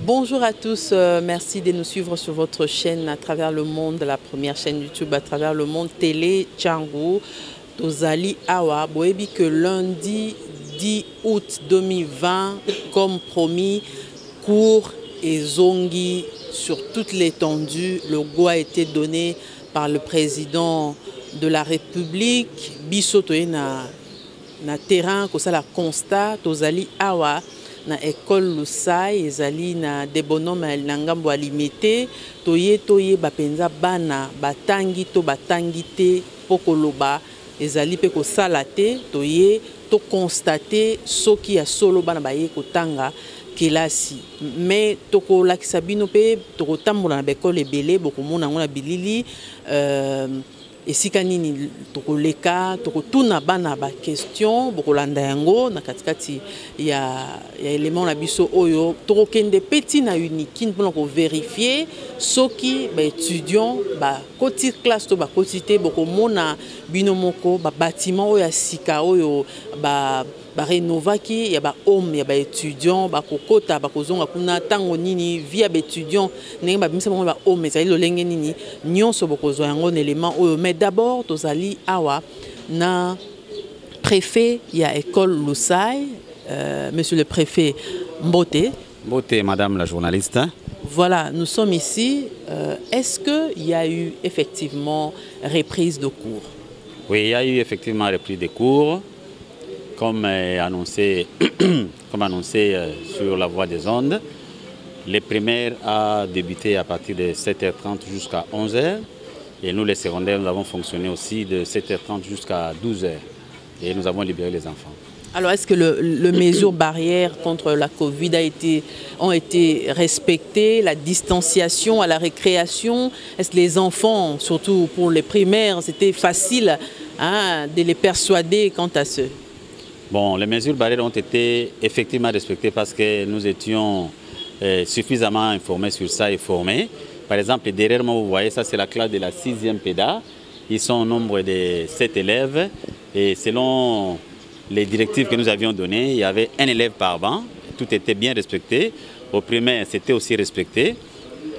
Bonjour à tous, merci de nous suivre sur votre chaîne à travers le monde, la première chaîne YouTube à travers le monde, Télé Tchangou, Tozali Awa. Boebi que lundi 10 août 2020, comme promis, cours et zongi sur toute l'étendue. Le go a été donné par le président de la République. Bisotoye na terrain, que ça la constat, Tozali Awa. Na école Lusai ezali na des bonhommes na ngambo alimité toye bapenza bana batangi to batangi te pokoloba ezali pe ko salate toye to constater soki ya solo bana baye kotanga kelasi mais toko lakisa bino pe toko tambola na école ebele bokomona ngona bilili esika nini tokoleka tokotuna bana ba question bokolanda yango na katikati ya élément na biso oyo tokokende petit na unique mpona ko vérifier soki ba étudiant ba koti classe to ba koti te bokomona bino moko ba bâtiment oyo ya sika oyo ba rénovaki ya ba homme ya ba étudiant ba kokota ba kozonga kuna tango nini via ba étudiant ndenge ba bimisa ba homme ezali lolenge nini nyonso bokozwa yango élément oyo mais d'abord tozali awa na préfet ya école Lusai monsieur le préfet Mbote. Mbote, madame la journaliste. Voilà, nous sommes ici. Est-ce qu'il y a eu effectivement reprise de cours? Oui, il y a eu effectivement reprise de cours. Comme annoncé, sur la voie des ondes, les primaires a débuté à partir de 7h30 jusqu'à 11h. Et nous, les secondaires, nous avons fonctionné aussi de 7h30 jusqu'à 12h. Et nous avons libéré les enfants. Alors, est-ce que les mesures barrières contre la Covid ont été respectées, la distanciation à la récréation? Est-ce que les enfants, surtout pour les primaires, c'était facile de les persuader quant à ce? Bon, les mesures barrières ont été effectivement respectées parce que nous étions suffisamment informés sur ça et formés. Par exemple, derrière moi, vous voyez, ça c'est la classe de la 6e PEDA. Ils sont au nombre de 7 élèves et selon les directives que nous avions données, il y avait un élève par banc. Tout était bien respecté. Au primaire, c'était aussi respecté.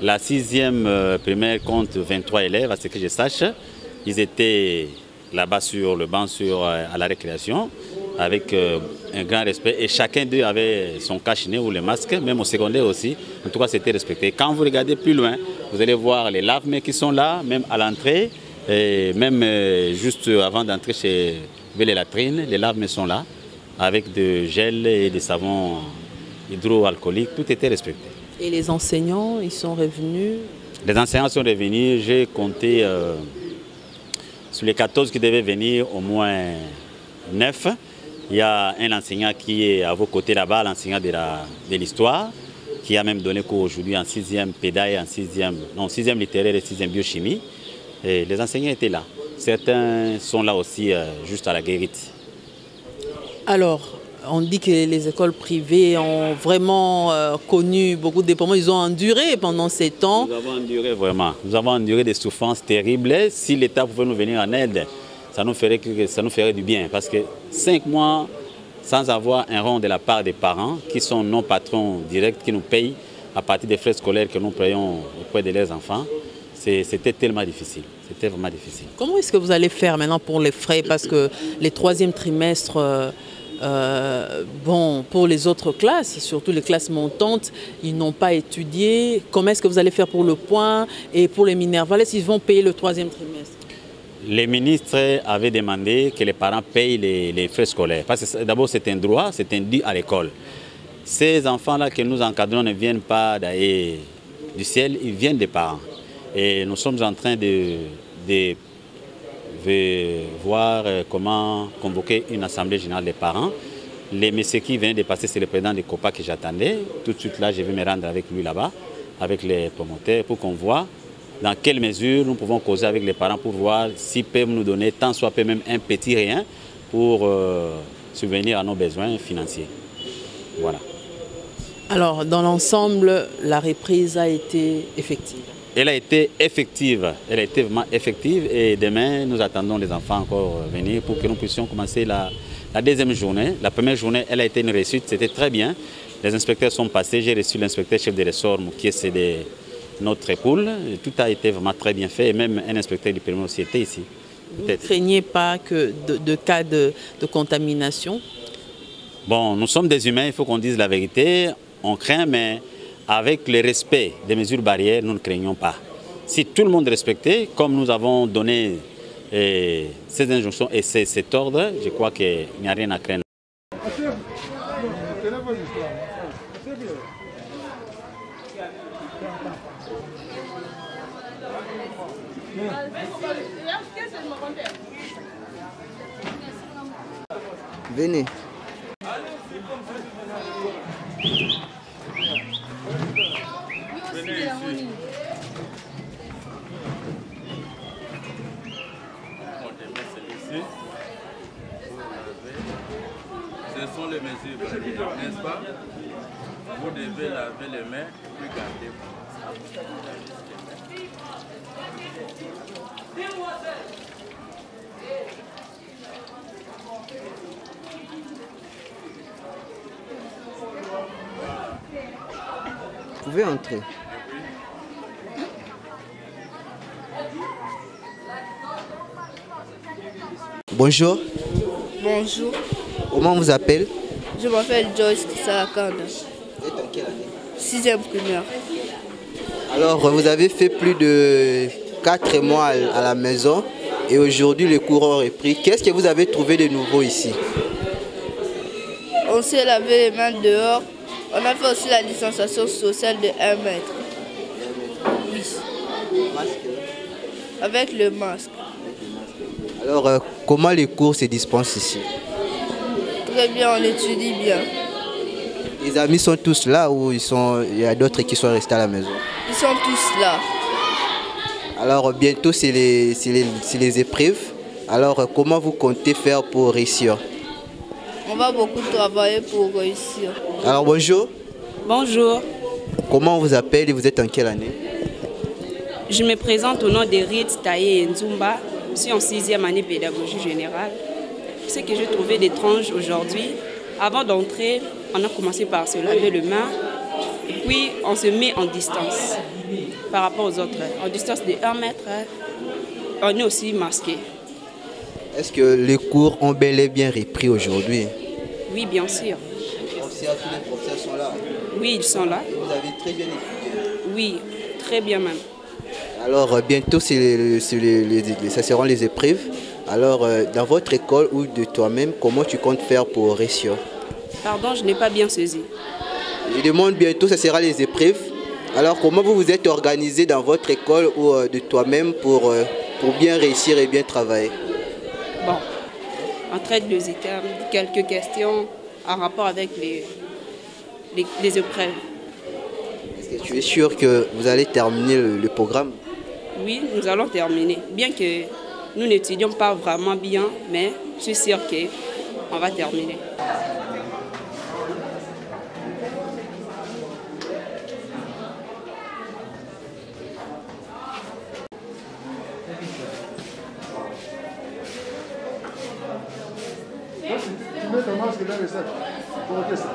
La 6e primaire compte 23 élèves, à ce que je sache. Ils étaient là-bas sur le banc à la récréation, avec un grand respect. Et chacun d'eux avait son cache-nez ou le masque, même au secondaire aussi. En tout cas, c'était respecté. Quand vous regardez plus loin, vous allez voir les lave-mains qui sont là, même à l'entrée, et même juste avant d'entrer chez les latrines, les lave-mains sont là, avec de gel et des savons hydroalcooliques. Tout était respecté. Et les enseignants, ils sont revenus? Les enseignants sont revenus. J'ai compté sur les 14 qui devaient venir, au moins 9. Il y a un enseignant qui est à vos côtés là-bas, l'enseignant de l'histoire, qui a même donné cours aujourd'hui en 6e PEDA et en 6e littéraire et 6e biochimie. Et les enseignants étaient là. Certains sont là aussi, juste à la guérite. Alors, on dit que les écoles privées ont vraiment connu beaucoup de déploiements. Ils ont enduré pendant ces temps. Nous avons enduré vraiment. Nous avons enduré des souffrances terribles. Si l'État pouvait nous venir en aide, ça nous ferait du bien. Parce que 5 mois sans avoir un rond de la part des parents, qui sont nos patrons directs, qui nous payent à partir des frais scolaires que nous payons auprès de leurs enfants, c'était tellement difficile. C'était vraiment difficile. Comment est-ce que vous allez faire maintenant pour les frais? Parce que les 3e trimestres, bon, pour les autres classes, surtout les classes montantes, ils n'ont pas étudié. Comment est-ce que vous allez faire pour le point et pour les Minerval? Est-ce qu'ils vont payer le 3e trimestre? Les ministres avaient demandé que les parents payent les frais scolaires. Parce que d'abord, c'est un droit, c'est un dû à l'école. Ces enfants-là que nous encadrons ne viennent pas du ciel, ils viennent des parents. Et nous sommes en train de voir comment convoquer une assemblée générale des parents. Les messieurs qui viennent de passer, c'est le président de COPA que j'attendais. Tout de suite là, je vais me rendre avec lui là-bas, avec les promoteurs, pour qu'on voit dans quelle mesure nous pouvons causer avec les parents pour voir s'ils peuvent nous donner tant soit peu même un petit rien pour subvenir à nos besoins financiers. Voilà. Alors, dans l'ensemble, la reprise a été effective? elle a été effective. Elle a été vraiment effective et demain, nous attendons les enfants encore venir pour que nous puissions commencer la deuxième journée. La première journée, elle a été une réussite, c'était très bien. Les inspecteurs sont passés, j'ai reçu l'inspecteur chef de ressort qui est notre épaule. Tout a été vraiment très bien fait et même un inspecteur du permis aussi était ici. Vous ne craignez pas que de cas de contamination? Bon, nous sommes des humains, il faut qu'on dise la vérité. On craint, mais avec le respect des mesures barrières, nous ne craignons pas. Si tout le monde respectait, comme nous avons donné ces injonctions et cet ordre, je crois qu'il n'y a rien à craindre. Venez. Ce sont les mesures barrières, n'est-ce pas? Vous devez laver les mains puis garder. Vous pouvez entrer. Bonjour. Bonjour, Comment on vous appelle? je m'appelle Joyce Salakanda, Vous êtes en quelle année? 6e primaire. Alors, vous avez fait plus de 4 mois à la maison et aujourd'hui le cours ont repris. Qu'est-ce que vous avez trouvé de nouveau ici? On s'est lavé les mains dehors. On a fait aussi la distanciation sociale de 1 mètre. Oui, avec le masque. Alors, comment les cours se dispensent ici? Très bien, on étudie bien. Les amis sont tous là ou il y a d'autres qui sont restés à la maison? Ils sont tous là. Alors, bientôt c'est les épreuves. Alors, comment vous comptez faire pour réussir? On va beaucoup travailler pour réussir. Alors, bonjour. Bonjour, Comment on vous appelle et vous êtes en quelle année? je me présente au nom de Rit Taye Nzumba. Je suis en 6e année pédagogie générale. Ce que j'ai trouvé d'étrange aujourd'hui, avant d'entrer, on a commencé par se laver les mains, et puis on se met en distance par rapport aux autres. En distance de 1 mètre, on est aussi masqué. Est-ce que les cours ont bel et bien repris aujourd'hui? Oui, bien sûr. Tous les professeurs sont là. Oui, ils sont là. Vous avez très bien étudié. Oui, très bien même. Alors bientôt ça seront les épreuves. Alors dans votre école ou de toi-même, comment tu comptes faire pour réussir? Pardon, je n'ai pas bien saisi. Je demande bientôt, ça sera les épreuves. Alors comment vous vous êtes organisé dans votre école ou de toi-même pour bien réussir et bien travailler? Bon, on traite quelques questions en rapport avec les épreuves. Est-ce que tu es sûr que vous allez terminer le programme? Oui, nous allons terminer. Bien que nous n'étudions pas vraiment bien, mais je suis sûre qu'on va terminer. Tu mets ton masque dans le sac. Pour ça.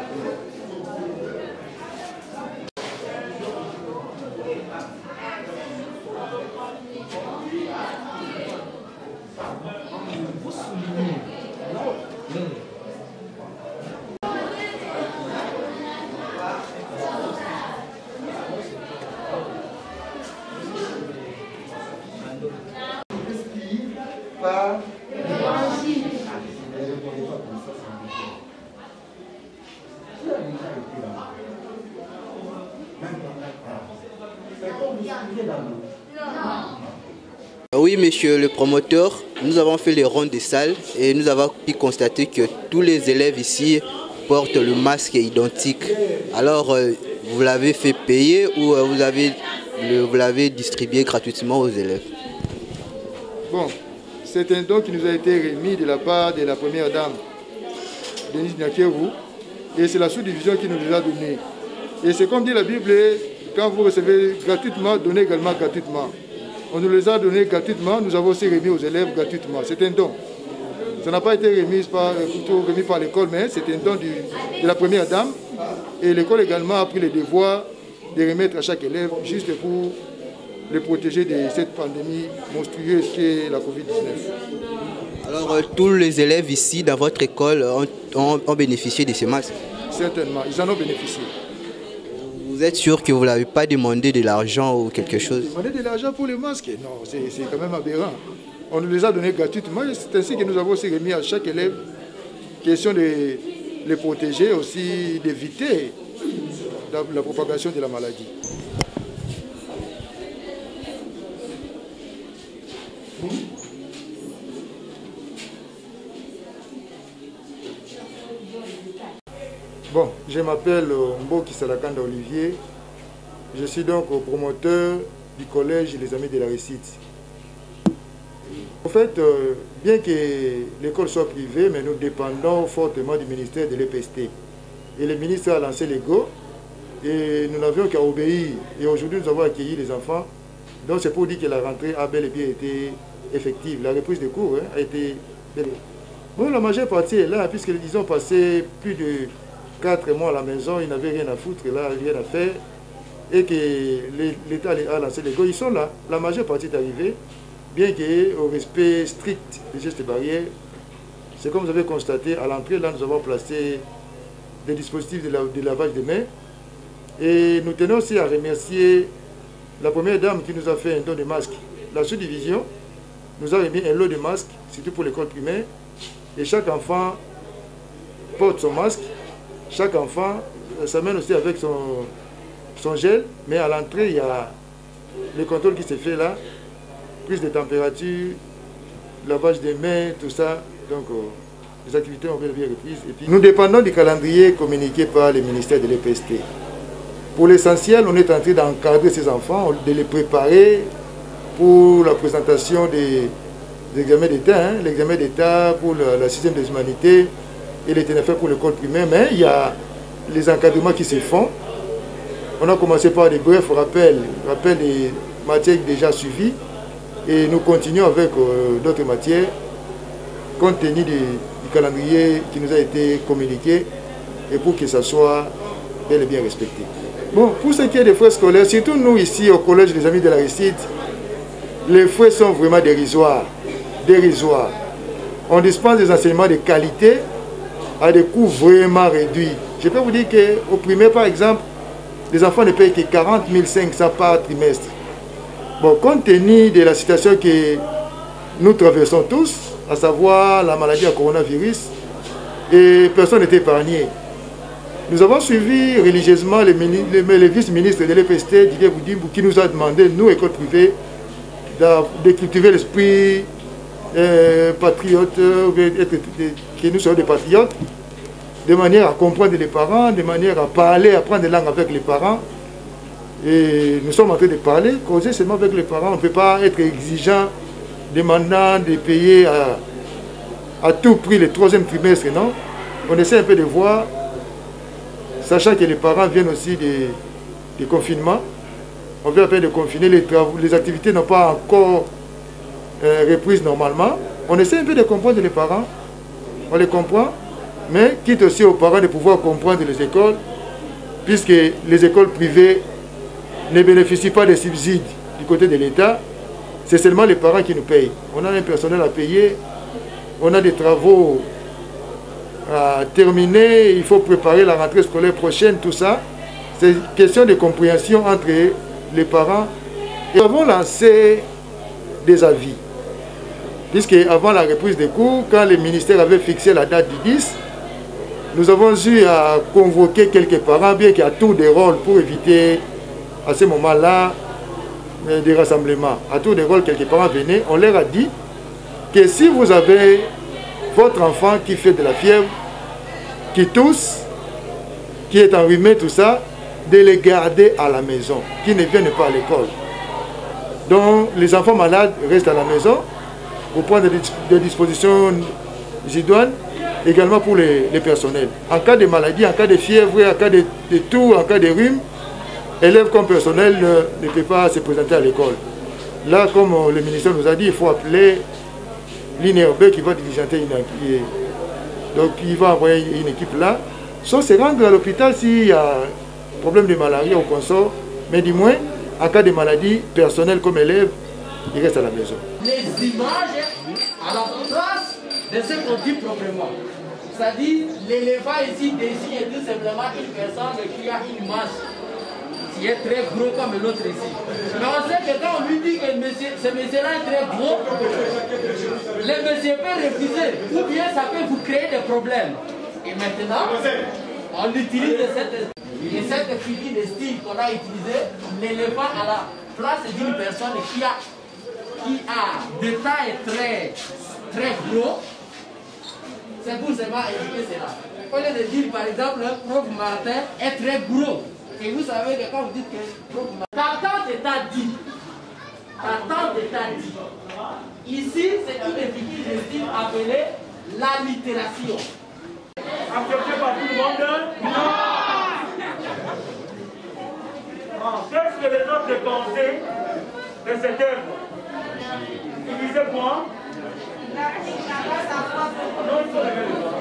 Oui, monsieur le promoteur, nous avons fait les rondes des salles et nous avons pu constater que tous les élèves ici portent le masque identique. Alors, vous l'avez fait payer ou vous l'avez distribué gratuitement aux élèves? Bon, c'est un don qui nous a été remis de la part de la première dame, Denise Nyakevu, et c'est la sous-division qui nous les a donné. Et c'est comme dit la Bible, quand vous recevez gratuitement, donnez également gratuitement. On nous les a donnés gratuitement, nous avons aussi remis aux élèves gratuitement. C'est un don. Ça n'a pas été remis par l'école, mais c'est un don de la première dame. Et l'école également a pris le devoir de remettre à chaque élève, juste pour les protéger de cette pandémie monstrueuse qui est la Covid-19. Alors, tous les élèves ici, dans votre école, ont bénéficié de ces masques? Certainement, ils en ont bénéficié. Vous êtes sûr que vous ne l'avez pas demandé de l'argent ou quelque chose? Demander de l'argent pour les masques? Non, c'est quand même aberrant. On nous les a donnés gratuitement et c'est ainsi que nous avons aussi remis à chaque élève, question de les protéger, aussi d'éviter la propagation de la maladie. Bon, je m'appelle Mboki Salakanda Olivier. Je suis donc promoteur du collège Les Amis de la Réussite. En fait, bien que l'école soit privée, mais nous dépendons fortement du ministère de l'EPST. Et le ministre a lancé les go et nous n'avions qu'à obéir. Et aujourd'hui, nous avons accueilli les enfants. Donc c'est pour dire que la rentrée a bel et bien été effective. La reprise des cours a été belle. Bon, la majeure partie est là, puisqu'ils ont passé plus de 4 mois à la maison, ils n'avaient rien à foutre, là, rien à faire. Et que l'État a lancé les go, ils sont là. La majeure partie est arrivée, bien qu'au respect strict des gestes barrières. C'est comme vous avez constaté, à l'entrée, là, nous avons placé des dispositifs de lavage des mains. Et nous tenons aussi à remercier la première dame qui nous a fait un don de masques. La sous-division nous a remis un lot de masques, surtout pour l'école primaire. Et chaque enfant porte son masque. Chaque enfant s'amène aussi avec son gel. Mais à l'entrée, il y a le contrôle qui se fait là. Prise de température, lavage des mains, tout ça. Donc, les activités ont bien reprises. Et puis, nous dépendons du calendrier communiqué par le ministère de l'EPST. Pour l'essentiel, on est en train d'encadrer ces enfants, de les préparer pour la présentation des examens d'État, l'examen d'État pour la 6e des humanités et les TNFR pour l'école primaire. Mais il y a les encadrements qui se font. On a commencé par des brefs rappels des matières déjà suivies et nous continuons avec d'autres matières compte tenu du calendrier qui nous a été communiqué et pour que ça soit bel et bien respecté. Bon, pour ce qui est des frais scolaires, surtout nous ici au Collège des Amis de la Réussite, les frais sont vraiment dérisoires. On dispense des enseignements de qualité à des coûts vraiment réduits. Je peux vous dire qu'au primaire, par exemple, les enfants ne payent que 40 500 par trimestre. Bon, compte tenu de la situation que nous traversons tous, à savoir la maladie à coronavirus, et personne n'est épargné. Nous avons suivi religieusement le vice-ministre de l'EPST, Didier Boudimou, qui nous a demandé, nous, école privée, de cultiver l'esprit patriote, que nous soyons des patriotes, de manière à comprendre les parents, de manière à parler, à prendre des langues avec les parents. Et nous sommes en train de parler, causer seulement avec les parents. On ne peut pas être exigeant, demandant de payer à tout prix le 3e trimestre, non. On essaie un peu de voir, sachant que les parents viennent aussi des confinements. On vient à peine de confiner, les activités n'ont pas encore reprise normalement. On essaie un peu de comprendre les parents, on les comprend, mais quitte aussi aux parents de pouvoir comprendre les écoles, puisque les écoles privées ne bénéficient pas des subsides du côté de l'État, c'est seulement les parents qui nous payent. On a un personnel à payer, on a des travaux à terminer, il faut préparer la rentrée scolaire prochaine, tout ça. C'est une question de compréhension entre les parents. Et nous avons lancé des avis, puisque avant la reprise des cours, quand le ministère avait fixé la date du 10, nous avons eu à convoquer quelques parents, bien qu'il y a tour de rôle pour éviter à ce moment-là des rassemblements. À tour de rôle, quelques parents venaient, on leur a dit que si vous avez votre enfant qui fait de la fièvre, qui tousse, qui est enrhumé, tout ça, de les garder à la maison, qui ne viennent pas à l'école. Donc les enfants malades restent à la maison pour prendre des dispositions idoines, également pour les personnels. En cas de maladie, en cas de fièvre, en cas de toux, en cas de rhume, élèves comme personnel ne peut pas se présenter à l'école. Là, comme le ministère nous a dit, il faut appeler l'INRB qui va diligenter une équipe. Donc il va envoyer une équipe là. Sans se rendre à l'hôpital s'il y a problème de malaria ou consort, mais du moins, en cas de maladie, personnel comme élève, il reste à la maison. Les images à la place de ce qu'on dit proprement. C'est-à-dire, l'éléphant ici désigne tout simplement une personne qui a une masse qui est très gros comme l'autre ici. Mais on sait que quand on lui dit que ce monsieur-là est très gros, le monsieur peut refuser, ou bien ça peut vous créer des problèmes. Et maintenant, on utilise cette figure de style qu'on a utilisée, l'éléphant à la place d'une personne qui a des tailles très gros. C'est pour seulement indiquer cela. Au lieu de dire par exemple, le prof Martin est très gros. Et vous savez que quand vous dites que prof Martin, ta tante t'a dit. Ici, c'est une figure de style appelée l'allitération. Accepté par tout le monde? Non. Qu'est-ce que les autres pensaient de cette œuvre? Ils disaient quoi? Non, il faut lever le doigt.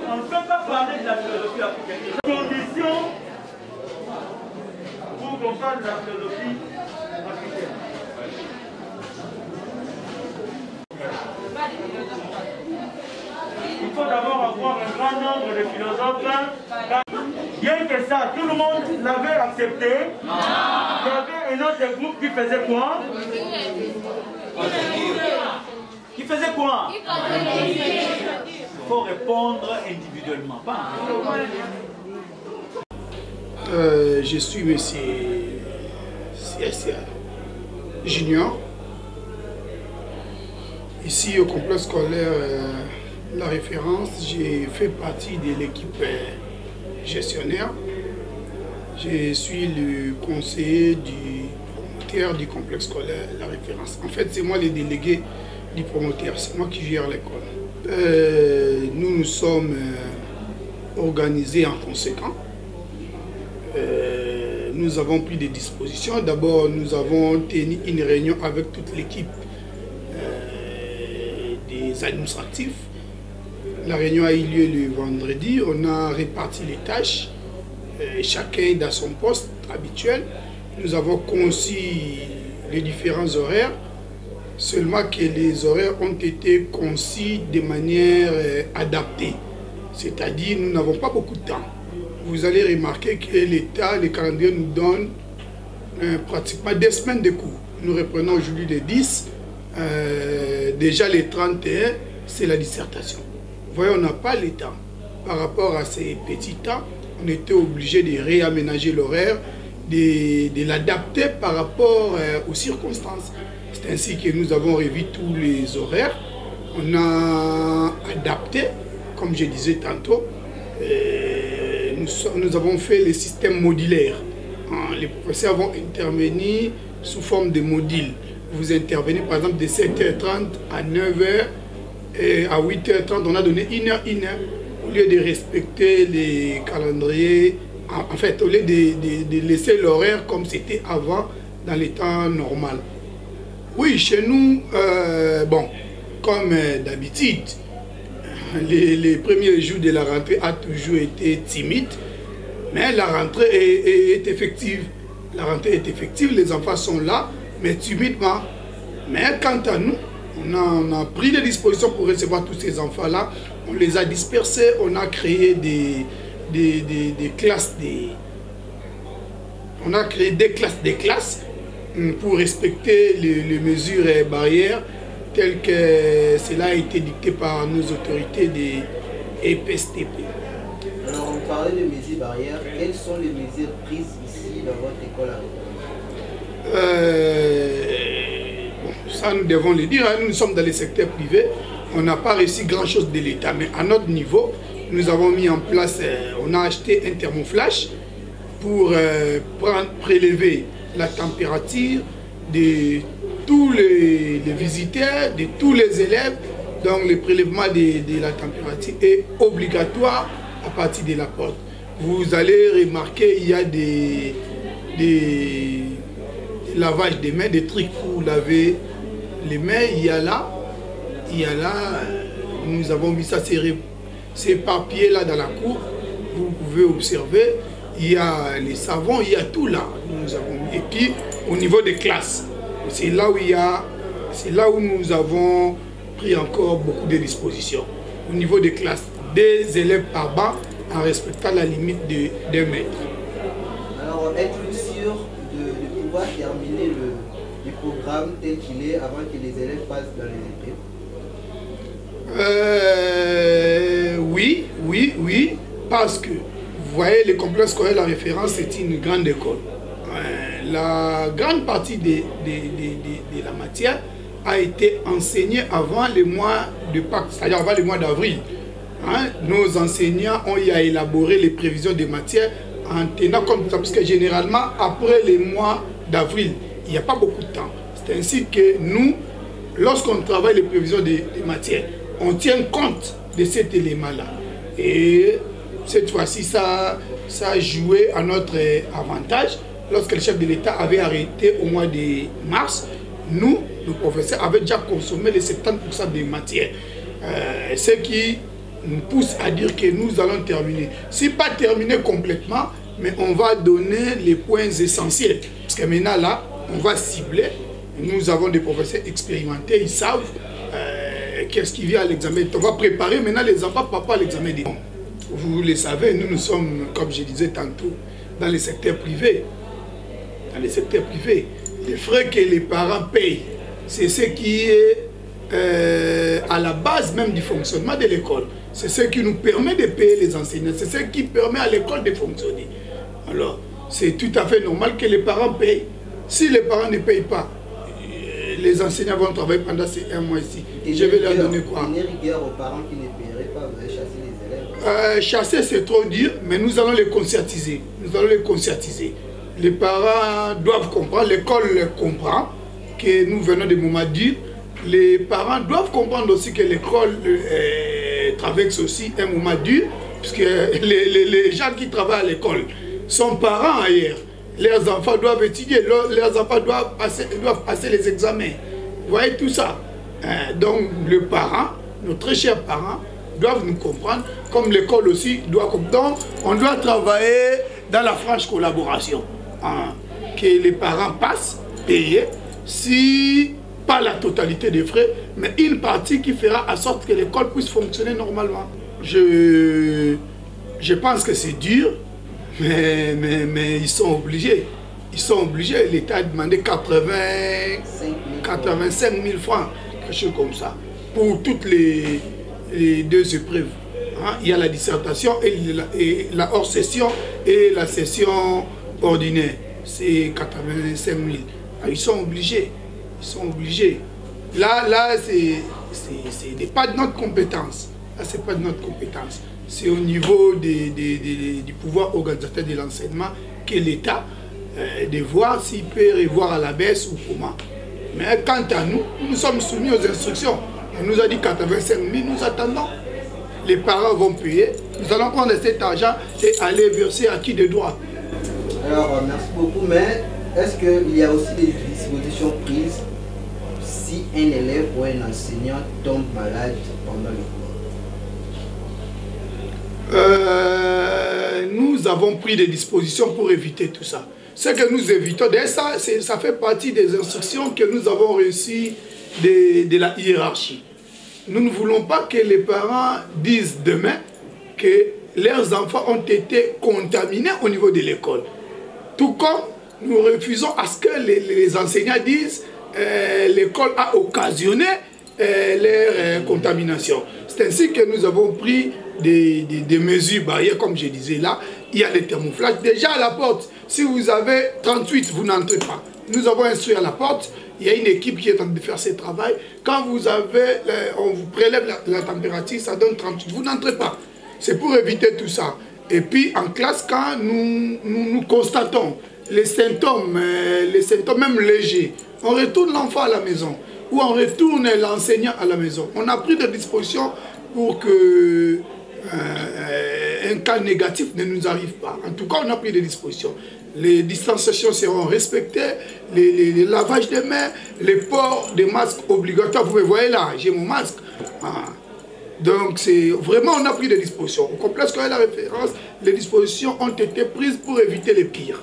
On ne peut pas parler de la philosophie africaine. Condition pour comprendre la philosophie africaine. Il faut d'abord avoir un grand nombre de philosophes. Bien que ça, tout le monde l'avait accepté. Il y avait un autre groupe qui faisait quoi? Qui faisait quoi? Il faut répondre individuellement. Je suis monsieur CSA Junior. Ici au complexe scolaire La Référence, j'ai fait partie de l'équipe gestionnaire. Je suis le conseiller du promoteur du complexe scolaire La Référence. En fait, c'est moi le délégué du promoteur, c'est moi qui gère l'école. Nous nous sommes organisés en conséquent. Nous avons pris des dispositions. D'abord, nous avons tenu une réunion avec toute l'équipe des administratifs. La réunion a eu lieu le vendredi. On a réparti les tâches, chacun dans son poste habituel. Nous avons conçu les différents horaires, seulement que les horaires ont été conçus de manière adaptée. C'est-à-dire, nous n'avons pas beaucoup de temps. Vous allez remarquer que l'État, les calendriers nous donnent pratiquement 2 semaines de cours. Nous reprenons aujourd'hui les 10. Déjà les 31, c'est la dissertation. Vous voyez, on n'a pas le temps. Par rapport à ces petits temps, on était obligé de réaménager l'horaire, de l'adapter par rapport aux circonstances. C'est ainsi que nous avons revu tous les horaires. On a adapté, comme je disais tantôt, nous avons fait les systèmes modulaires. Les professeurs vont intervenir sous forme de modules. Vous intervenez par exemple de 7h30 à 9h et à 8h30, on a donné 1 heure. Au lieu de respecter les calendriers, en fait, au lieu de laisser l'horaire comme c'était avant dans les temps normal. Oui, chez nous, bon, comme d'habitude, les premiers jours de la rentrée a toujours été timide, mais la rentrée est effective. La rentrée est effective, les enfants sont là, mais timidement. Mais quant à nous, on a pris des dispositions pour recevoir tous ces enfants-là. On les a dispersés, on a créé des classes, on a créé des classes pour respecter les mesures barrières telles que cela a été dicté par nos autorités des EPSTP. Alors, on parlait de mesures barrières. Quelles sont les mesures prises ici dans votre école à ça, nous devons le dire, nous sommes dans le secteur privé, on n'a pas réussi grand-chose de l'État, mais à notre niveau, nous avons mis en place, on a acheté un thermoflash pour prélever la température de tous les visiteurs, de tous les élèves. Donc le prélèvement de la température est obligatoire à partir de la porte. vous allez remarquer il y a des lavages des mains, des trucs pour laver les mains. Il y a là, nous avons mis ça, ces papiers là dans la cour, vous pouvez observer, il y a les savons, il y a tout là. Nous avons, et puis au niveau des classes, c'est là où nous avons pris encore beaucoup de dispositions. Au niveau des classes, des élèves par banc en respectant la limite de 2 mètres. Alors, êtes-vous sûr de pouvoir terminer le programme tel qu'il est avant que les élèves passent dans les épreuves? Oui, parce que, vous voyez, le complexe scolaire La Référence, c'est une grande école. La grande partie de la matière a été enseignée avant le mois de Pâques, c'est-à-dire avant le mois d'avril. Nos enseignants ont eu à élaborer les prévisions des matières en tenant compte, parce que généralement, après le mois d'avril, il n'y a pas beaucoup de temps. C'est ainsi que nous, lorsqu'on travaille les prévisions des matières, on tient compte de cet élément-là. Et cette fois-ci, ça a joué à notre avantage. Lorsque le chef de l'État avait arrêté au mois de mars, nous, nos professeurs, avaient déjà consommé les 70% des matières. Ce qui nous pousse à dire que nous allons terminer. Si pas terminer complètement, mais on va donner les points essentiels. Parce que maintenant, là, on va cibler. Nous avons des professeurs expérimentés, ils savent qu'est-ce qui vient à l'examen. On va préparer maintenant les enfants papa à l'examen des... Vous le savez, nous sommes, comme je disais tantôt, dans le secteur privé. Dans le secteur privé. Les frais que les parents payent, c'est ce qui est à la base même du fonctionnement de l'école. C'est ce qui nous permet de payer les enseignants. C'est ce qui permet à l'école de fonctionner. Alors, c'est tout à fait normal que les parents payent. Si les parents ne payent pas, les enseignants vont travailler pendant ces 1 mois ici. Je vais leur donner quoi? Une rigueur aux parents qui ne paieraient pas, vous allez chasser les élèves. Chasser, c'est trop dire, mais nous allons les conscientiser. Nous allons les conscientiser. Les parents doivent comprendre, l'école comprend que nous venons de moments durs. Les parents doivent comprendre aussi que l'école traverse aussi un moment dur, puisque les gens qui travaillent à l'école sont parents ailleurs. Leurs enfants doivent étudier, leurs enfants doivent passer les examens. Vous voyez tout ça. Donc les parents, nos très chers parents, doivent nous comprendre, comme l'école aussi doit comprendre. Donc on doit travailler dans la franche collaboration. Que les parents passent, payer, si pas la totalité des frais, mais une partie qui fera en sorte que l'école puisse fonctionner normalement. Je pense que c'est dur, mais ils sont obligés. Ils sont obligés. L'État a demandé 85 000 francs, quelque chose comme ça, pour toutes les 2 épreuves. Il y a la dissertation et la hors-session et la session ordinaire. C'est 85 000. Ils sont obligés. Ils sont obligés. Là c'est pas de notre compétence. Là, c'est pas de notre compétence. C'est au niveau du pouvoir organisateur de l'enseignement que l'État de voir s'il peut revoir à la baisse ou comment. Mais quant à nous, nous sommes soumis aux instructions. On nous a dit 85 000, nous attendons. Les parents vont payer. Nous allons prendre cet argent et aller verser à qui de droit. Alors, merci beaucoup, mais est-ce qu'il y a aussi des dispositions prises si un élève ou un enseignant tombe malade pendant le cours? Nous avons pris des dispositions pour éviter tout ça. Ce que nous évitons, d'ailleurs ça fait partie des instructions que nous avons reçues de la hiérarchie. Nous ne voulons pas que les parents disent demain que leurs enfants ont été contaminés au niveau de l'école. Tout comme nous refusons à ce que les enseignants disent l'école a occasionné leur contamination. C'est ainsi que nous avons pris des mesures barrières, comme je disais là. Il y a des thermoflages. Déjà à la porte, si vous avez 38, vous n'entrez pas. Nous avons instruit à la porte. Il y a une équipe qui est en train de faire ce travail. Quand vous avez, on vous prélève la température, ça donne 38. Vous n'entrez pas. C'est pour éviter tout ça. Et puis en classe, quand nous constatons les symptômes même légers, on retourne l'enfant à la maison ou on retourne l'enseignant à la maison. On a pris des dispositions pour que un cas négatif ne nous arrive pas. En tout cas, on a pris des dispositions. Les distanciations seront respectées, les lavages des mains, les ports des masques obligatoires. Vous me voyez là, j'ai mon masque. Ah. Donc, c'est vraiment, on a pris des dispositions. Au complexe quand il y a la référence, les dispositions ont été prises pour éviter les pires.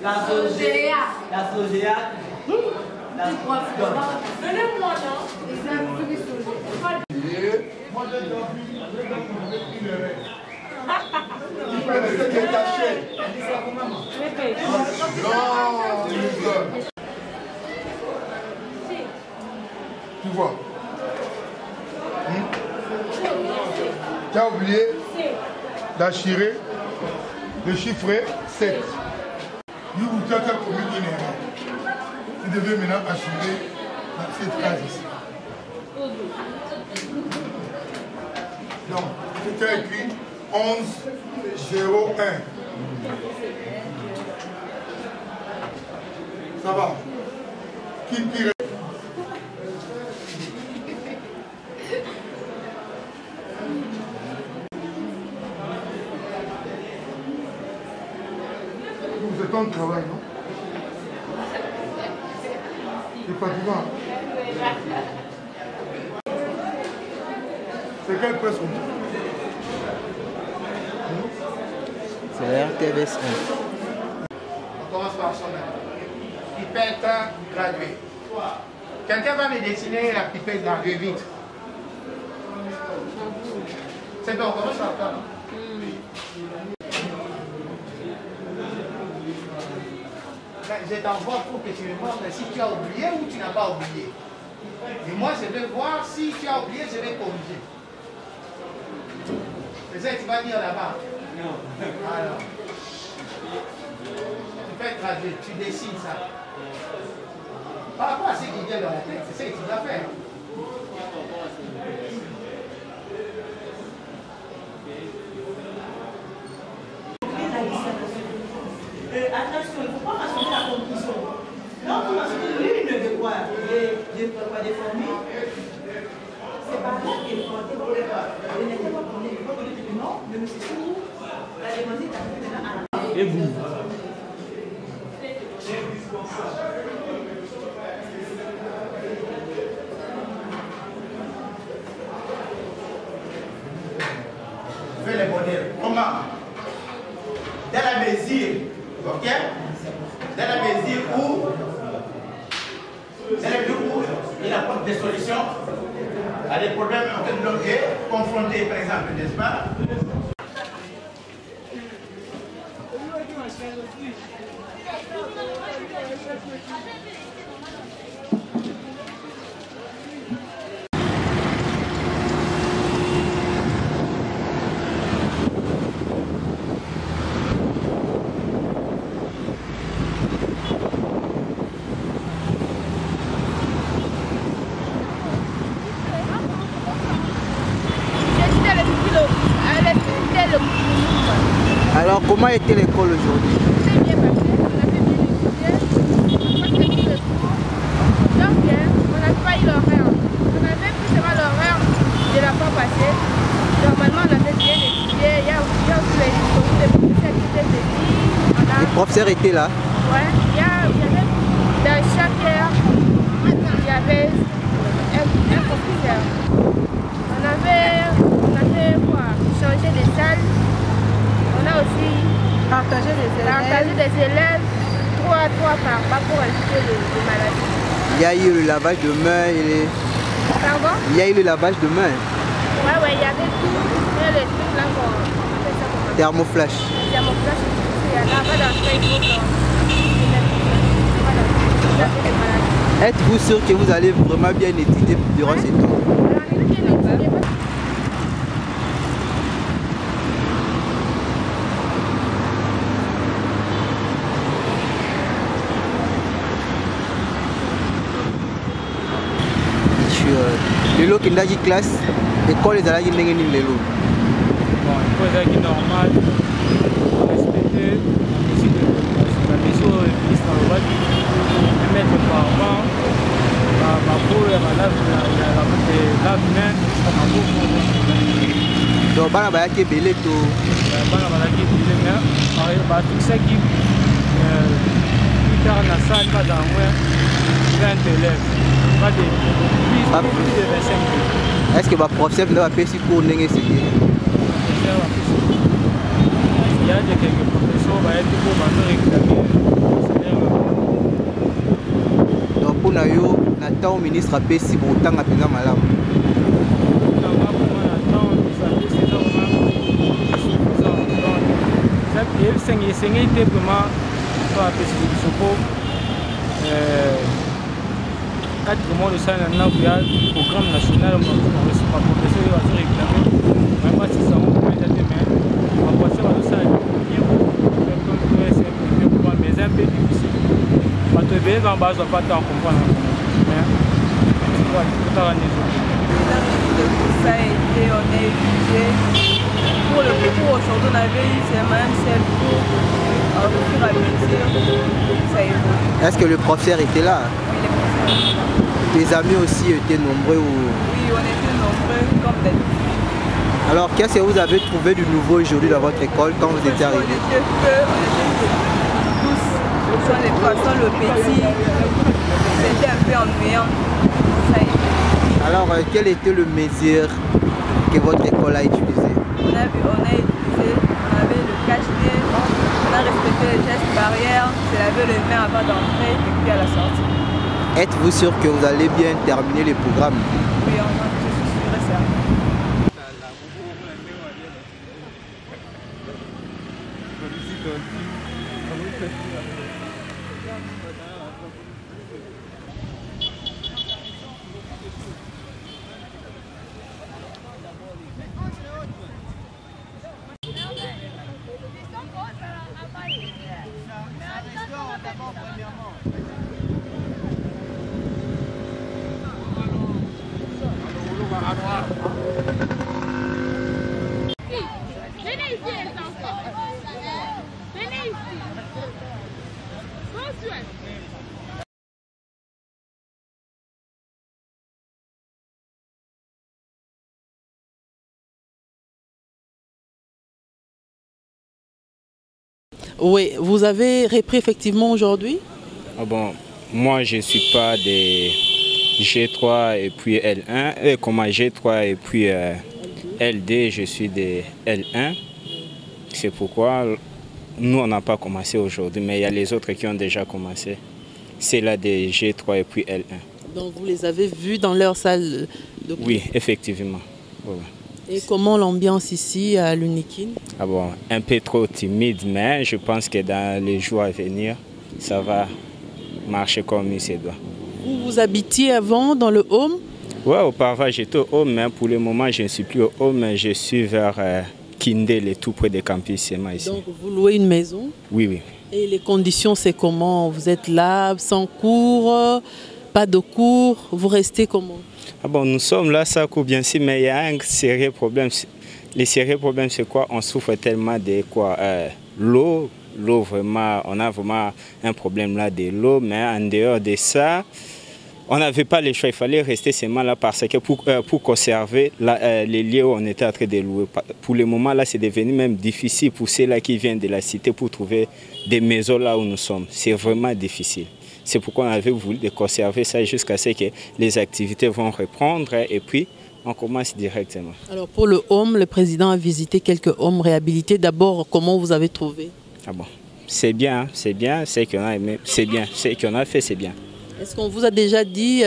La Sogea. Donnez-moi, Tu vois. Tu as oublié d'assurer, de chiffrer 7. Vous avez commis une erreur. Vous devez maintenant assurer cette case ici. Donc, tu as écrit 11-0-1. Ça va. Qui pire? C'est ton travail, non? C'est fatigant. C'est quelle presse on dit? C'est la RTVS 1. On commence par son nom. Pipette graduée. Quelqu'un va me dessiner la pipette graduée vite. C'est bon, on commence par toi. Je t'envoie pour que tu me montres si tu as oublié ou tu n'as pas oublié. Et moi, je vais voir si tu as oublié, je vais corriger. C'est ça que tu vas dire là-bas. Non. Alors, tu peux être gradué, tu dessines ça. Par rapport à ce qui vient dans la tête, c'est ça que tu dois faire. Attention, il ne faut pas mentionner la conclusion. Donc, vous mentionnez l'une de quoi des formules. C'est pas là qu'il faut dire pour les fois. Il n'était pas pour les fois, non, mais M. Sourou a demandé à la. Et vous? Fais les modèles. Comment? Dans la mesure, ok? Dans la mesure où il apporte des solutions à des problèmes en fait bloqués, confrontés par exemple, n'est-ce pas? Alors, comment était l'école aujourd'hui? C'est bien passé, on a fait bien étudier. Donc, on n'a pas eu l'horaire. On avait plus seulement l'horaire de la fois passée. Normalement, on avait bien étudié. Il y a aussi les professeurs qui étaient venus. Les professeurs étaient là? Ouais, il y avait dans chaque heure, il y avait un professeur. On avait quoi? Changé de salle. On a aussi partagé des élèves 3 à 3 par pas pour éviter les maladies. Il y a eu le lavage de mains et les... Pardon? Il y a eu le lavage de mains. Ouais, il y avait tout. Il y a les trucs là qu'on fait ça comment? Thermoflash. Thermoflash, il y a là-bas dans le Facebook. Êtes-vous sûr que vous allez vraiment bien étudier durant ces temps? Lelo kindaki classe école ezalaki ndenge nini lelo? Bon, école ezalaki normal, respecter la mesure oyo ministre alobaki, un mètre par an, bakolo ya lave-main jusqu'à maboko. Donc bana bayaki ebele to? Bana bayaki ebele mais batukisaki plus tard na salle bazala moins 20 élèves. Pas de plus de 25 000. Est-ce que le professeur va faire ce cours? Il y a quelques professeurs qui vont réclamer. Donc pour nous, le ministre a fait si bon temps à faire malade. Quatre mois de ça, il y a un programme national, on va professeur va se réclamer. Même pas si ça, on peut mettre demain. On va passer à ça, mais c'est un peu difficile. Parce que les gens ne vont pas tant comprendre. Mais tu vois, il faut t'arranger. Ça a été, on a étudié. Pour le cours aujourd'hui, on avait eu seulement un seul cours. Au fur et à mesure, ça évolue. Est-ce que le professeur était là? Oui, le professeur. Tes amis aussi étaient nombreux ou... Oui, on était nombreux comme d'habitude. Alors, qu'est-ce que vous avez trouvé du nouveau aujourd'hui dans votre école quand vous étiez arrivé? On était peu, on était tous. Ce sont les poissons, le petit. C'était un peu ennuyant. Alors, quelle était le mesure que votre école a utilisé? On a utilisé, on avait le cache-nez, on a respecté les gestes barrières, se laver les mains avant d'entrer et puis à la sortie. Êtes-vous sûr que vous allez bien terminer les programmes? Oui, je suis sûr et certain. Oui, vous avez repris effectivement aujourd'hui? Ah bon, moi je ne suis pas des G3 et puis L1, comme G3 et puis LD, je suis des L1. C'est pourquoi nous on n'a pas commencé aujourd'hui, mais il y a les autres qui ont déjà commencé. C'est là des G3 et puis L1. Donc vous les avez vus dans leur salle de cours? Oui, effectivement. Voilà. Et comment l'ambiance ici à l'Unikin? Ah bon, un peu trop timide, mais je pense que dans les jours à venir, ça va marcher comme il se doit. Vous habitiez avant dans le home? Oui, auparavant j'étais au home, mais pour le moment je ne suis plus au home, mais je suis vers Kindel, tout près des campus ici. Donc vous louez une maison? Oui, oui. Et les conditions c'est comment? Vous êtes là, sans cours, pas de cours, vous restez comment? Ah bon, nous sommes là, ça court bien sûr, mais il y a un sérieux problème. Le sérieux problème, c'est quoi? On souffre tellement de quoi? L'eau, vraiment, on a vraiment un problème là de l'eau, mais en dehors de ça, on n'avait pas le choix, il fallait rester seulement là parce que pour conserver les lieux où on était en train de louer. Pour le moment, là, c'est devenu même difficile pour ceux-là qui viennent de la cité pour trouver des maisons là où nous sommes. C'est vraiment difficile. C'est pourquoi on avait voulu conserver ça jusqu'à ce que les activités vont reprendre et puis on commence directement. Alors pour le home, le président a visité quelques homes réhabilités. D'abord, comment vous avez trouvé? Ah bon, c'est bien, c'est qu'on a aimé, c'est bien, c'est qu'on a fait, c'est bien. Est-ce qu'on vous a déjà dit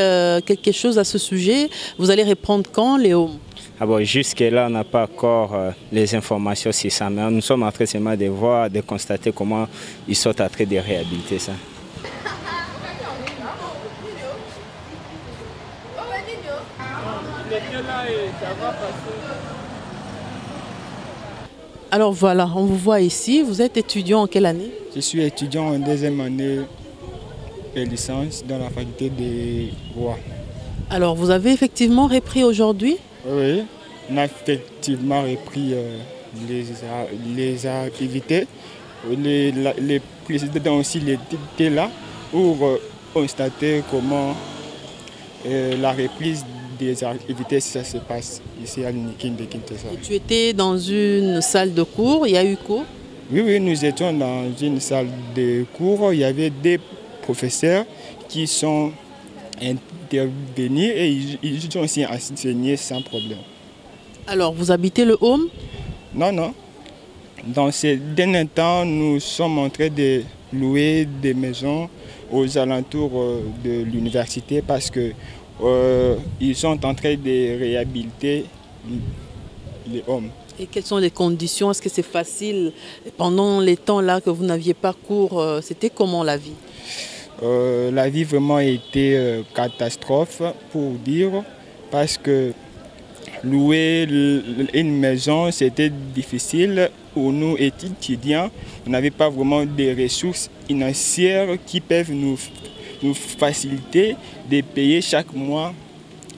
quelque chose à ce sujet? Vous allez reprendre quand les homes? Ah bon, jusque-là, on n'a pas encore les informations sur ça, mais nous sommes en train seulement de voir, de constater comment ils sont en train de réhabiliter ça. va passer. Alors voilà, on vous voit ici. Vous êtes étudiant en quelle année? Je suis étudiant en deuxième année de licence dans la faculté des droits. Alors vous avez effectivement repris aujourd'hui? Oui, on a effectivement repris les activités. Les présidents aussi étaient là pour constater comment la reprise des activités, ça se passe ici à l'UNIKIN de Kinshasa. Et tu étais dans une salle de cours, il y a eu cours? Oui, nous étions dans une salle de cours. Il y avait des professeurs qui sont intervenus et ils ont aussi enseigné sans problème. Alors, vous habitez le home? Non. Dans ces derniers temps, nous sommes en train de louer des maisons aux alentours de l'université parce que ils sont en train de réhabiliter les hommes. Et quelles sont les conditions? Est-ce que c'est facile? Pendant les temps là que vous n'aviez pas cours, c'était comment la vie? La vie vraiment était catastrophe pour dire, parce que louer une maison c'était difficile pour nous étudiants. On n'avait pas vraiment des ressources financières qui peuvent nous faciliter de payer chaque mois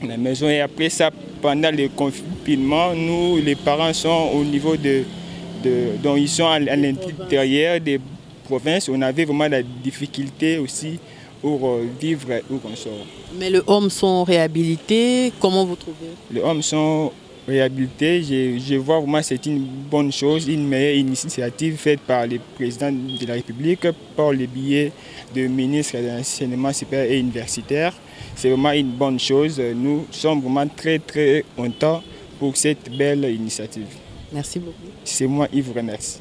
la maison. Et après ça, pendant le confinement, nous, les parents sont au niveau donc ils sont à l'intérieur des provinces. On avait vraiment la difficulté aussi pour vivre où on sort. Mais les hommes sont réhabilités, comment vous trouvez? Les hommes sont réhabilités, je vois vraiment que c'est une bonne chose, une meilleure initiative faite par le président de la République par le biais du ministre de l'Enseignement supérieur et universitaire. C'est vraiment une bonne chose. Nous sommes vraiment très contents pour cette belle initiative. Merci beaucoup. C'est moi qui vous remercie.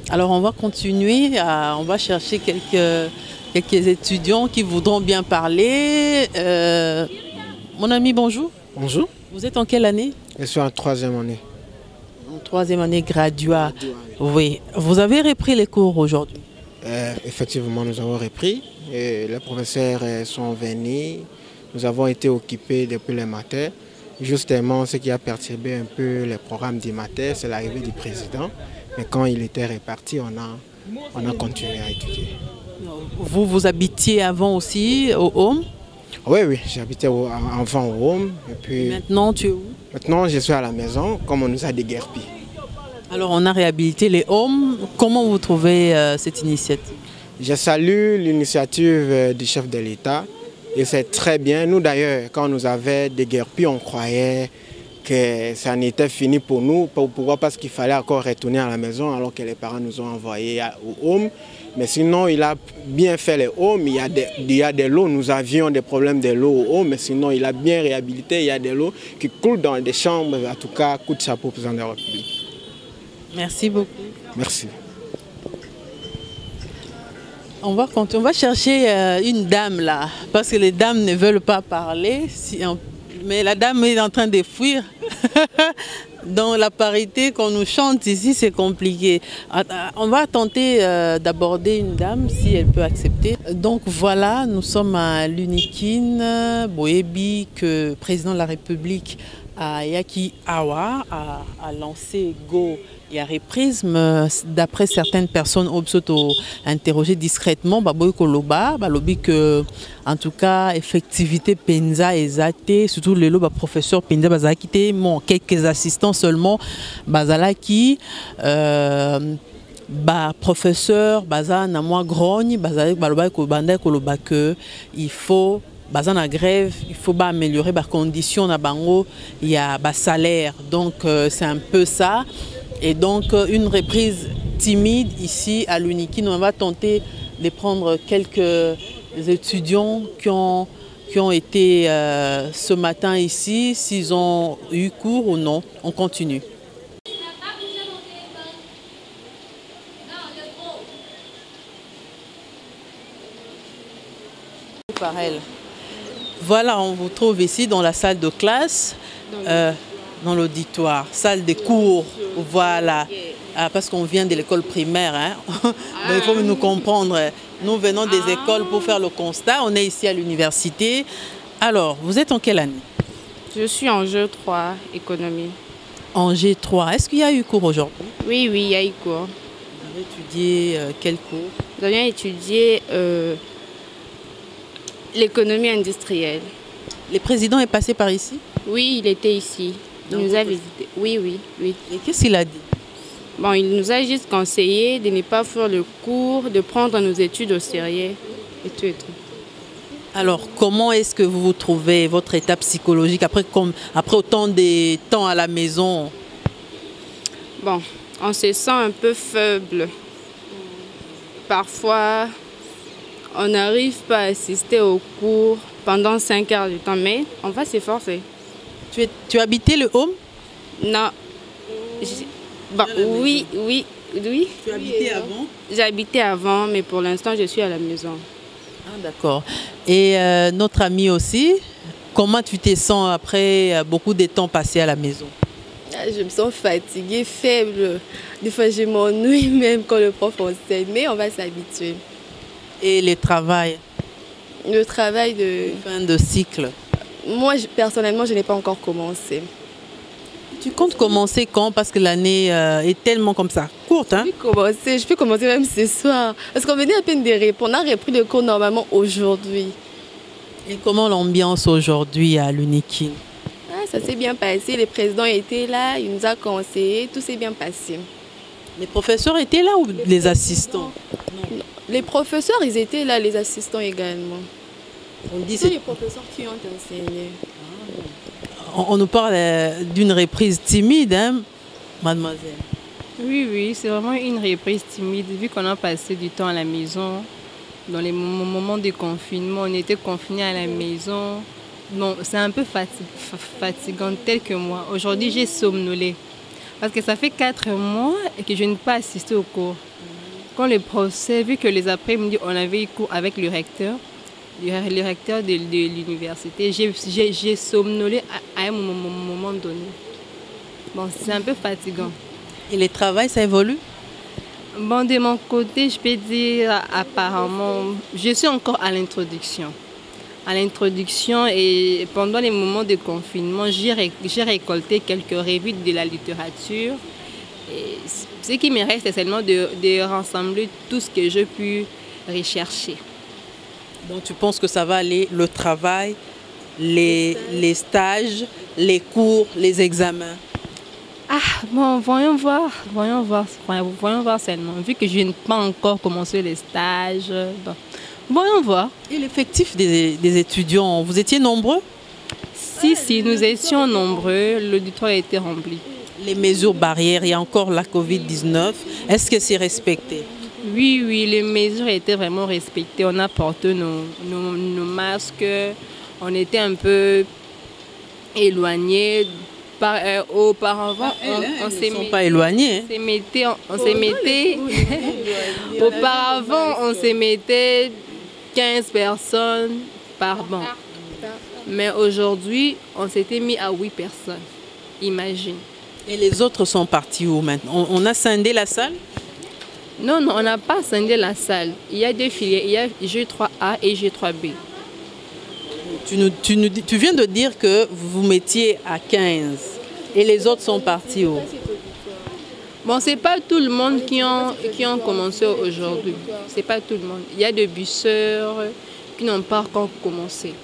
Alors on va continuer, on va chercher quelques étudiants qui voudront bien parler. Mon ami, bonjour. Bonjour. Vous êtes en quelle année? Je suis en troisième année. En troisième année graduat. Oui. Vous avez repris les cours aujourd'hui? Effectivement, nous avons repris. Et les professeurs sont venus. Nous avons été occupés depuis le matin. Justement, ce qui a perturbé un peu les programmes du matin, c'est l'arrivée du président. Mais quand il était reparti, on a continué à étudier. Vous habitiez avant aussi au home? Oui, j'habitais avant au home. Et puis, maintenant, tu es où? Maintenant, je suis à la maison, comme on nous a déguerpi. Alors, on a réhabilité les homes. Comment vous trouvez cette initiative? Je salue l'initiative du chef de l'État. Et c'est très bien. Nous, d'ailleurs, quand on nous avait déguerpi, on croyait que ça n'était fini pour nous. Pourquoi? Parce qu'il fallait encore retourner à la maison alors que les parents nous ont envoyés au home. Mais sinon, il a bien fait les homes. Il y a de l'eau. Nous avions des problèmes de l'eau au home, mais sinon, il a bien réhabilité. Il y a de l'eau qui coule dans des chambres. En tout cas, coup de chapeau au président de la République. Merci beaucoup. Merci. On va chercher une dame là, parce que les dames ne veulent pas parler. Mais la dame est en train de fuir. Dans la parité qu'on nous chante ici, c'est compliqué. On va tenter d'aborder une dame, si elle peut accepter. Donc voilà, nous sommes à l'UNIKIN, Boyebi, que le président de la République, Yaki Awa, a lancé Go. Il y a reprise, d'après certaines personnes interrogées discrètement, que, en tout cas, effectivité Penza exacté, surtout les professeurs Penza Bazakite, quelques assistants seulement, Bazalaki, professeur Baza Namwa Grogne, il faut. Dans la grève, il faut améliorer les conditions, il y a le salaire, donc c'est un peu ça. Et donc une reprise timide ici à l'UNIKIN. On va tenter de prendre quelques étudiants qui ont été ce matin ici, s'ils ont eu cours ou non. On continue. Par elle. Voilà, on vous trouve ici dans la salle de classe, dans l'auditoire, salle de cours, voilà, parce qu'on vient de l'école primaire, hein. Donc, il faut nous comprendre, nous venons des écoles pour faire le constat, on est ici à l'université. Alors, vous êtes en quelle année? Je suis en G3, économie. En G3, est-ce qu'il y a eu cours aujourd'hui? Oui, il y a eu cours. Vous avez étudié quel cours? Nous avions étudié l'économie industrielle. Le président est passé par ici? Oui, il était ici. Il nous a visité. Oui. Et qu'est-ce qu'il a dit? Bon, il nous a juste conseillé de ne pas faire le cours, de prendre nos études au sérieux et tout et tout. Alors, comment est-ce que vous trouvez votre état psychologique après autant de temps à la maison? Bon, on se sent un peu faible. Parfois, on n'arrive pas à assister aux cours pendant 5 heures du temps, mais on va s'efforcer. Tu habitais le home? Non. Bon, oui. Tu habitais avant? J'habitais avant, mais pour l'instant, je suis à la maison. Ah, d'accord. Et notre ami aussi, comment tu te sens après beaucoup de temps passé à la maison? Je me sens fatiguée, faible. Des fois, je m'ennuie même quand le prof enseigne, mais on va s'habituer. Et le travail? Le travail de... Fin de cycle? Moi, personnellement, je n'ai pas encore commencé. Tu comptes commencer quand? Parce que l'année est tellement comme ça, courte. Hein? Je peux commencer même ce soir. Parce qu'on venait à peine de répondre. On a repris le cours normalement aujourd'hui. Et comment l'ambiance aujourd'hui à l'UNIKIN? Ça s'est bien passé. Le président était là, il nous a conseillé. Tout s'est bien passé. Les professeurs étaient là ou les assistants? Non. Les professeurs, ils étaient là, les assistants également. On dit c'est les professeurs qui ont enseigné. On nous parle d'une reprise timide, hein, mademoiselle? Oui, c'est vraiment une reprise timide. Vu qu'on a passé du temps à la maison, dans les moments de confinement, on était confinés à la maison. Bon, c'est un peu fatigant tel que moi. Aujourd'hui, j'ai somnolé. Parce que ça fait 4 mois que je n'ai pas assisté au cours. Quand le procès, vu que les après-midi, on avait eu cours avec le recteur de l'université, j'ai somnolé à un moment donné. Bon, c'est un peu fatigant. Et le travail, ça évolue? Bon, de mon côté, je peux dire apparemment, je suis encore à l'introduction. Et pendant les moments de confinement, j'ai récolté quelques revues de la littérature. Et ce qui me reste, c'est seulement de rassembler tout ce que j'ai pu rechercher. Donc tu penses que ça va aller, le travail, les stages, les cours, les examens? Ah, bon, voyons voir seulement. Vu que je n'ai pas encore commencé les stages, bon, voyons voir. Et l'effectif des étudiants, vous étiez nombreux? Si, nous étions nombreux, l'auditoire a été rempli. Les mesures barrières, il y a encore la Covid-19, est-ce que c'est respecté? Oui, les mesures étaient vraiment respectées. On a porté nos masques, on était un peu éloignés. Auparavant, on ne sont pas éloignés. On se mettait auparavant, on se mettait 15 personnes par banc. Mais aujourd'hui, on s'était mis à 8 personnes. Imagine. Et les autres sont partis où maintenant? On a scindé la salle? Non, on n'a pas scindé la salle. Il y a 2 filières, il y a G3A et G3B. Tu viens de dire que vous mettiez à 15 et les autres sont partis où? Bon, c'est pas tout le monde qui ont commencé aujourd'hui. C'est pas tout le monde. Il y a des busseurs qui n'ont pas encore commencé.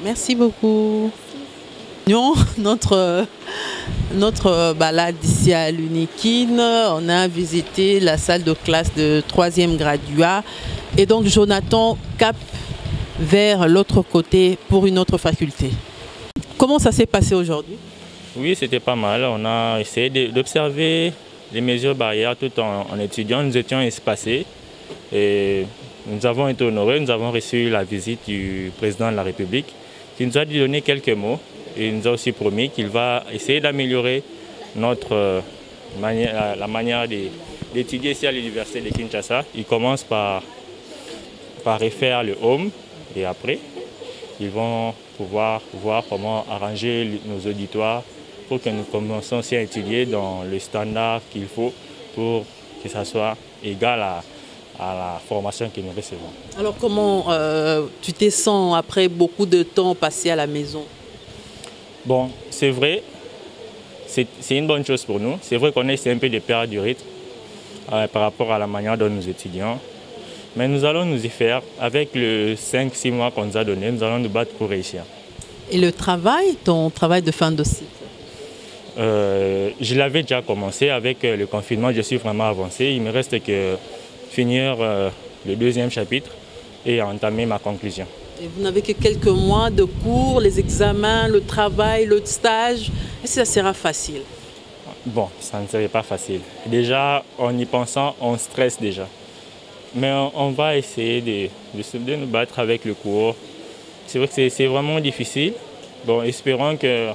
Merci beaucoup. Notre balade ici à l'UNIKIN, on a visité la salle de classe de 3e graduat et donc Jonathan cap vers l'autre côté pour une autre faculté. Comment ça s'est passé aujourd'hui? Oui, c'était pas mal. On a essayé d'observer les mesures barrières tout en étudiant. Nous étions espacés et nous avons été honorés. Nous avons reçu la visite du président de la République qui nous a donné quelques mots. Et il nous a aussi promis qu'il va essayer d'améliorer la manière d'étudier ici à l'université de Kinshasa. Il commence par refaire le home et après, ils vont pouvoir voir comment arranger nos auditoires pour que nous commencions aussi à étudier dans le standard qu'il faut pour que ça soit égal à la formation que nous recevons. Alors comment tu te sens après beaucoup de temps passé à la maison? Bon, c'est vrai, c'est une bonne chose pour nous. C'est vrai qu'on essaie un peu de perdre du rythme par rapport à la manière dont nous étudions. Mais nous allons nous y faire. Avec les 5-6 mois qu'on nous a donné, nous allons nous battre pour réussir. Et le travail, ton travail de fin de cycle? Je l'avais déjà commencé avec le confinement, je suis vraiment avancé. Il me reste que finir le 2e chapitre et entamer ma conclusion. Et vous n'avez que quelques mois de cours, les examens, le travail, le stage. Est-ce que ça sera facile? Bon, ça ne serait pas facile. Déjà, en y pensant, on stresse déjà. Mais on va essayer de nous battre avec le cours. C'est vrai que c'est vraiment difficile. Bon, espérons que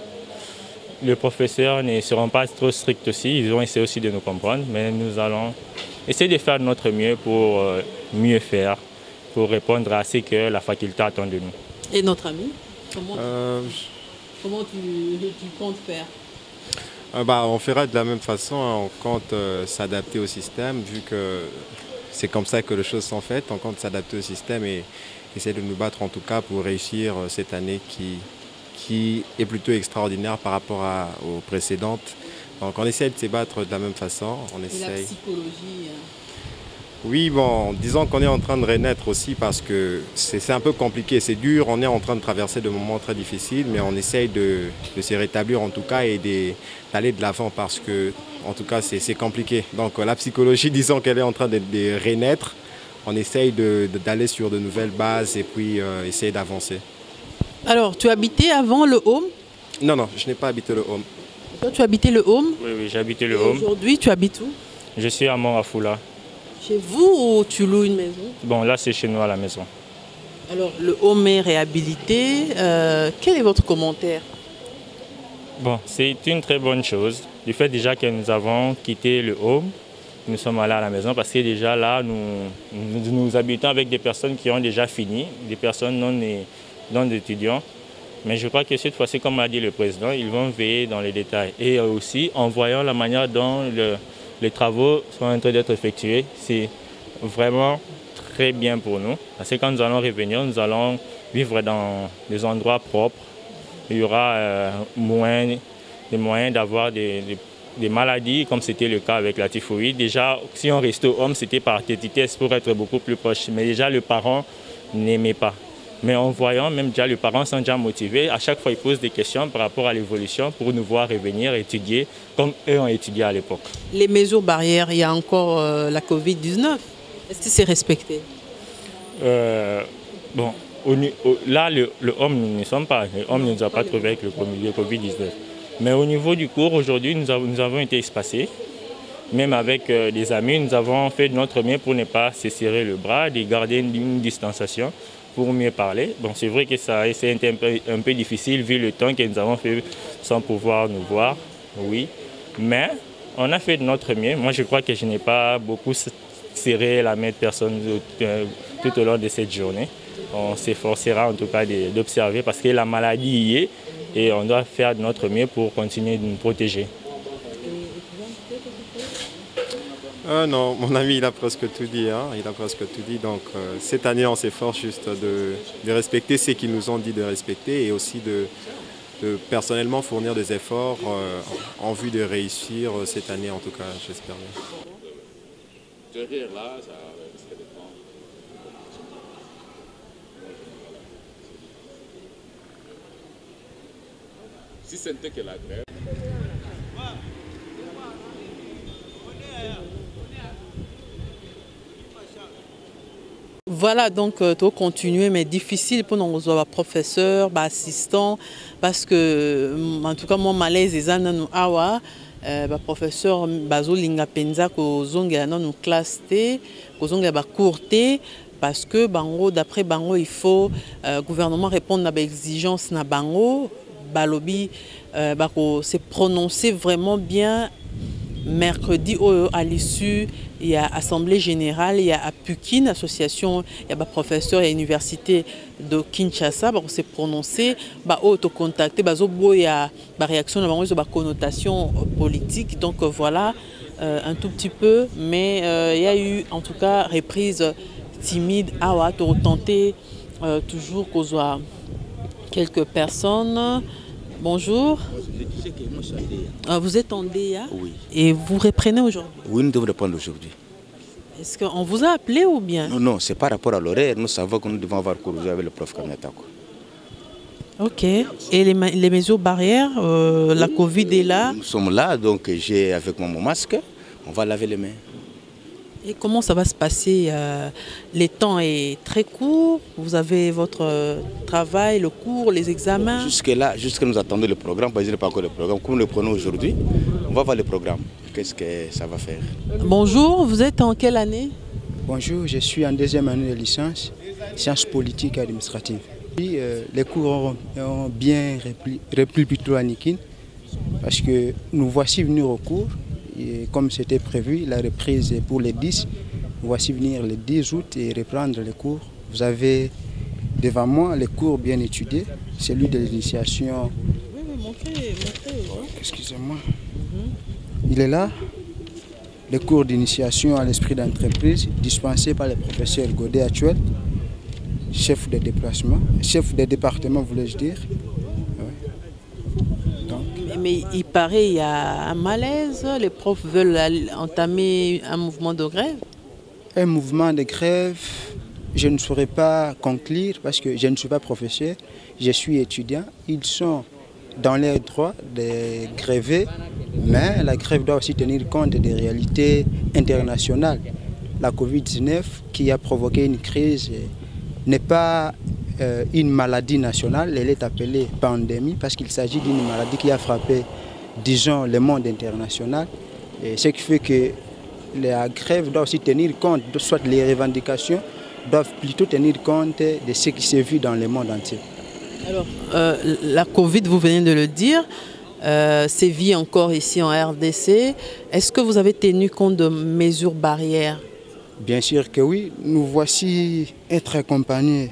les professeurs ne seront pas trop stricts aussi. Ils vont essayer aussi de nous comprendre. Mais nous allons essayer de faire notre mieux pour mieux faire, pour répondre à ce que la faculté attend de nous. Et notre ami, comment tu comptes faire? On fera de la même façon, on compte s'adapter au système, vu que c'est comme ça que les choses sont faites. On compte s'adapter au système et essayer de nous battre en tout cas pour réussir cette année qui est plutôt extraordinaire par rapport aux précédentes. Donc on essaie de se battre de la même façon. Et la psychologie Oui, bon, disons qu'on est en train de renaître aussi parce que c'est un peu compliqué, c'est dur. On est en train de traverser des moments très difficiles, mais on essaye de se rétablir en tout cas et d'aller de l'avant parce que, en tout cas, c'est compliqué. Donc la psychologie, disons qu'elle est en train de renaître. On essaye d'aller sur de nouvelles bases et puis essayer d'avancer. Alors, tu habitais avant le Home? Non, je n'ai pas habité le Home. Toi, tu habitais le Home? Oui, j'ai habité le Home. Aujourd'hui, tu habites où? Je suis à Mont-Afoula. Chez vous ou tu loues une maison? Bon, là, c'est chez nous à la maison. Alors, le Home est réhabilité. Quel est votre commentaire? Bon, c'est une très bonne chose. Du fait déjà que nous avons quitté le Home, nous sommes allés à la maison parce que déjà là, nous habitons avec des personnes qui ont déjà fini, des personnes non étudiants. Mais je crois que cette fois-ci, comme a dit le président, ils vont veiller dans les détails. Et aussi, en voyant la manière dont les travaux sont en train d'être effectués, c'est vraiment très bien pour nous. Parce que quand nous allons revenir, nous allons vivre dans des endroits propres. Il y aura moins de moyens d'avoir des maladies, comme c'était le cas avec la typhoïde. Déjà, si on restait au Home, c'était par petitesse pour être beaucoup plus proche. Mais déjà, les parents n'aimaient pas. Mais en voyant, même déjà, les parents sont déjà motivés. À chaque fois, ils posent des questions par rapport à l'évolution pour nous voir revenir étudier comme eux ont étudié à l'époque. Les mesures barrières, il y a encore la Covid-19. Est-ce que c'est respecté? Bon, là, le Home, nous ne sommes pas. Le Home ne nous a pas trouvé avec le Covid-19. Mais au niveau du cours, aujourd'hui, nous avons été espacés. Même avec des amis, nous avons fait notre mieux pour ne pas se serrer le bras, de garder une distanciation pour mieux parler. Bon, c'est vrai que ça a été un peu difficile vu le temps que nous avons fait sans pouvoir nous voir, oui. Mais on a fait de notre mieux. Moi, je crois que je n'ai pas beaucoup serré la main de personne tout au long de cette journée. On s'efforcera en tout cas d'observer parce que la maladie y est et on doit faire de notre mieux pour continuer de nous protéger. Non, mon ami, il a presque tout dit. Il a presque tout dit. Donc, cette année, on s'efforce juste de respecter ce qu'ils nous ont dit de respecter et aussi de personnellement fournir des efforts en vue de réussir cette année, en tout cas, j'espère bien. Si ce n'était que la grève. Voilà, donc, tu continuer, mais difficile pour nos professeurs, assistants, parce que, en tout cas, mon malaise est dans awa, professeur Bazo Linga Penza, kozonga dans nos classes, kozonga ba courté, parce que, d'après Bango, il faut gouvernement répondre à des exigences na Bango, balobi, se prononcer vraiment bien. Mercredi, à l'issue, il y a Assemblée Générale, il y a à Pukin, association, il y a des professeurs et université de Kinshasa, on s'est prononcé, auto-contacté, il y a des réactions, il y a des connotations politiques, donc voilà, un tout petit peu, mais il y a eu en tout cas reprise timide, tenter toujours qu'on soit quelques personnes. Bonjour. Vous êtes en DEA? Oui. Et vous reprenez aujourd'hui? Oui, nous devons reprendre aujourd'hui. Est-ce qu'on vous a appelé ou bien? Non, non, c'est par rapport à l'horaire. Nous savons que nous devons avoir cours avec le prof Kameta. Ok. Et les mesures barrières, la Covid est là? Nous sommes là, donc j'ai avec moi mon masque. On va laver les mains. Et comment ça va se passer? Le temps est très court. Vous avez votre travail, le cours, les examens? Jusque-là, jusque nous attendons le programme, parce qu'il n'y a pas encore le programme. Comme nous le prenons aujourd'hui, on va voir le programme. Qu'est-ce que ça va faire? Bonjour, vous êtes en quelle année? Bonjour, je suis en deuxième année de licence, sciences politiques et administratives. Puis, les cours ont bien repris plutôt à Nikin, parce que nous voici venir au cours. Et comme c'était prévu, la reprise est pour les 10. Voici venir le 10 août et reprendre les cours. Vous avez devant moi les cours bien étudiés, celui de l'initiation. Oui, montrez. Excusez-moi. Il est là. Les cours d'initiation à l'esprit d'entreprise dispensés par le professeur Godet actuel, chef de déplacement, chef de département, voulais-je dire. Mais il paraît qu'il y a un malaise, les profs veulent entamer un mouvement de grève? Un mouvement de grève, je ne saurais pas conclure parce que je ne suis pas professeur, je suis étudiant. Ils sont dans leur droit de gréver, mais la grève doit aussi tenir compte des réalités internationales. La Covid-19 qui a provoqué une crise n'est pas une maladie nationale, elle est appelée pandémie parce qu'il s'agit d'une maladie qui a frappé, disons, le monde international. Et ce qui fait que la grève doit aussi tenir compte, soit les revendications doivent plutôt tenir compte de ce qui s'est vu dans le monde entier. Alors, la Covid, vous venez de le dire, sévit encore ici en RDC. Est-ce que vous avez tenu compte de mesures barrières? Bien sûr que oui. Nous voici être accompagnés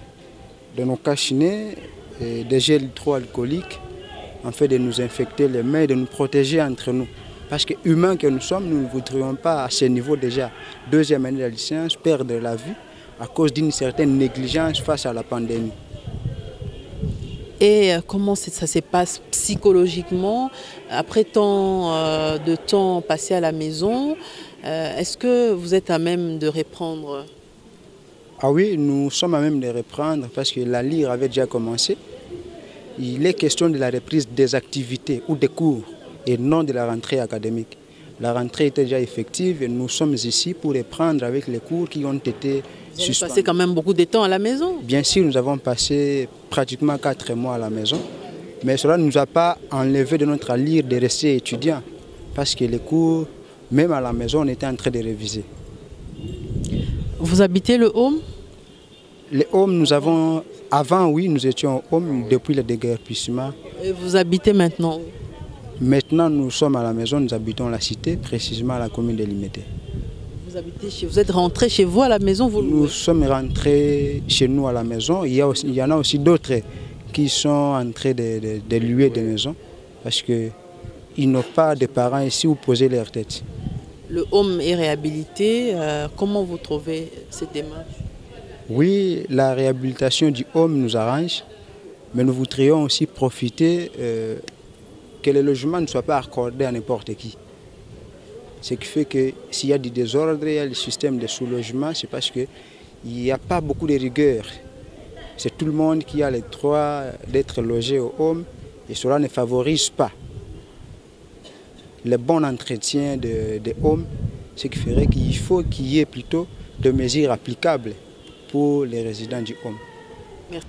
de nos cachinets et des gels hydroalcooliques en fait de nous infecter les mains et de nous protéger entre nous. Parce que humains que nous sommes, nous ne voudrions pas à ce niveau déjà, deuxième année de la licence, perdre la vue à cause d'une certaine négligence face à la pandémie. Et comment ça se passe psychologiquement après tant de temps passé à la maison? Est-ce que vous êtes à même de reprendre? Ah oui, nous sommes à même de reprendre parce que la lyre avait déjà commencé. Il est question de la reprise des activités ou des cours et non de la rentrée académique. La rentrée était déjà effective et nous sommes ici pour reprendre avec les cours qui ont été suspendus. Vous avez passé quand même beaucoup de temps à la maison? Bien sûr, nous avons passé pratiquement 4 mois à la maison, mais cela ne nous a pas enlevé de notre lyre de rester étudiants parce que les cours, même à la maison, on était en train de réviser. Vous habitez le home? Le home, nous avons... Avant, oui, nous étions au home depuis le déguerpissement. Et vous habitez maintenant où? Maintenant, nous sommes à la maison, nous habitons la cité, précisément à la commune de Limité. Vous êtes rentré chez vous à la maison? Nous sommes rentrés chez nous à la maison. Il y en a aussi d'autres qui sont en train de louer des maisons parce qu'ils n'ont pas de parents ici où poser leur tête. Le home est réhabilité. Comment vous trouvez cette démarche? Oui, la réhabilitation du home nous arrange, mais nous voudrions aussi profiter que le logement ne soit pas accordé à n'importe qui. Ce qui fait que s'il y a du désordre, il y a le système de sous-logement, c'est parce qu'il n'y a pas beaucoup de rigueur. C'est tout le monde qui a le droit d'être logé au home et cela ne favorise pas le bon entretien de home, ce qui ferait qu'il faut qu'il y ait plutôt des mesures applicables pour les résidents du home. Merci.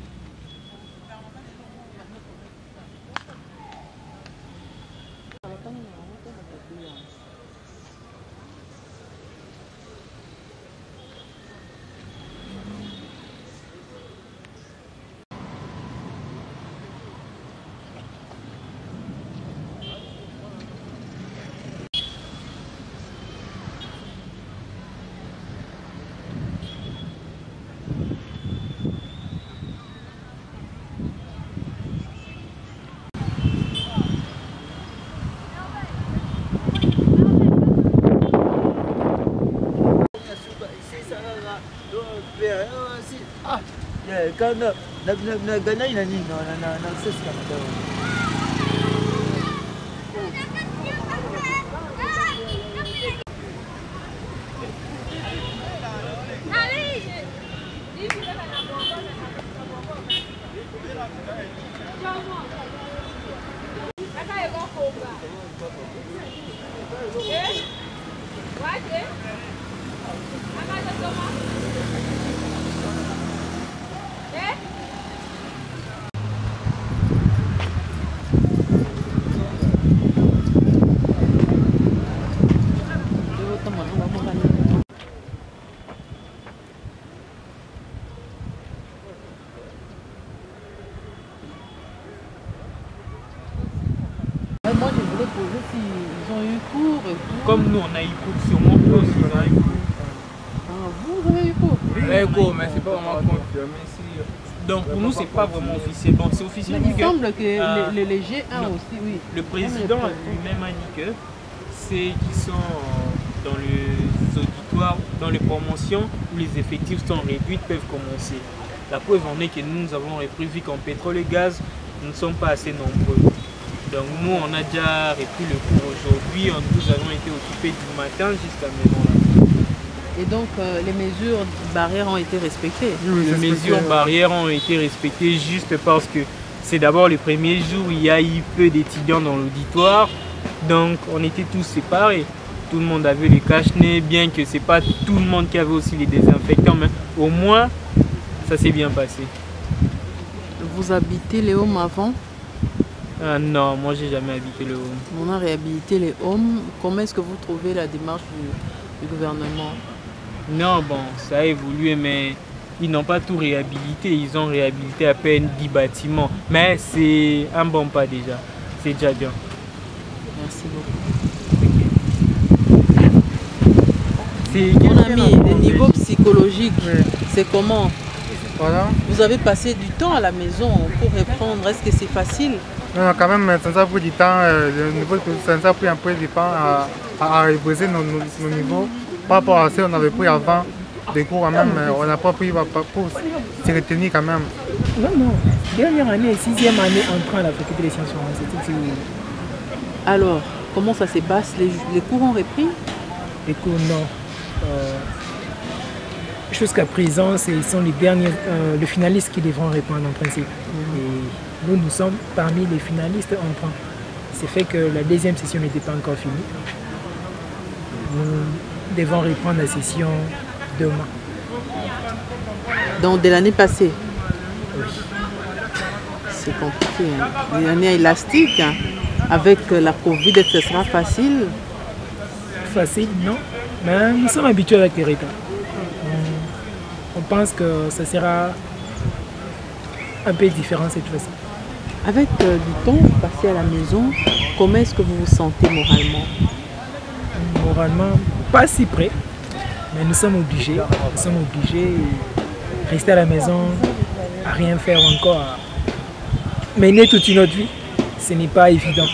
Kana nagana ina nini na sisi kama comme nous on a eu cours, sûrement eux aussi ils ont eu cours. Vous avez eu cours? Cours, mais c'est pas vraiment confirmé. Donc pour nous c'est pas vraiment officiel. Bon, c'est officiel. Il semble que les G1 aussi, oui. Le président lui-même a dit que c'est qui sont dans les auditoires, dans les promotions où les effectifs sont réduits peuvent commencer. La preuve en est que nous avons repris, vu qu'en pétrole et gaz, nous ne sommes pas assez nombreux. Donc nous, on a déjà repris le cours aujourd'hui. Nous avons été occupés du matin jusqu'à maintenant. Et donc, les mesures barrières ont été respectées? Les mesures barrières ont été respectées juste parce que c'est d'abord le premier jour où il y a eu peu d'étudiants dans l'auditoire. Donc, on était tous séparés. Tout le monde avait les cache-nez, bien que ce n'est pas tout le monde qui avait aussi les désinfectants. Mais au moins, ça s'est bien passé. Vous habitez les Homes avant? Non, moi j'ai jamais habité le Home. On a réhabilité les Homes. Comment est-ce que vous trouvez la démarche du gouvernement? Non, bon, ça a évolué, mais ils n'ont pas tout réhabilité. Ils ont réhabilité à peine 10 bâtiments. Mais c'est un bon pas déjà. C'est déjà bien. Merci beaucoup. Mon ami, le niveau psychologique, c'est comment? Voilà. Vous avez passé du temps à la maison pour reprendre. Est-ce que c'est facile? Non, quand même, ça a pris du temps. Le niveau, ça a pris un peu de temps à reposer nos niveaux. Par rapport à ce qu'on avait pris avant des cours, quand même, on n'a pas pris pour se retenir quand même. Non. Dernière année, 6e année entrant à la faculté des sciences forensiques. Alors, comment ça se passe? Les cours ont repris? Les cours, non. Jusqu'à présent, ce sont les derniers, les finalistes qui devront répondre en principe. Et nous sommes parmi les finalistes entrants. C'est fait que la deuxième session n'était pas encore finie. Nous devons reprendre la session demain. Donc de l'année passée? Oui. C'est compliqué. Hein. Une année élastique. Hein. Avec la Covid, ce sera facile? Facile, non. Mais nous sommes habitués avec les retards. On pense que ça sera un peu différent cette fois-ci. Avec du temps passé à la maison, comment est-ce que vous vous sentez moralement? Moralement, pas si près, mais nous sommes obligés. Nous sommes obligés de rester à la maison, à rien faire encore, à mener toute une autre vie. Ce n'est pas évident.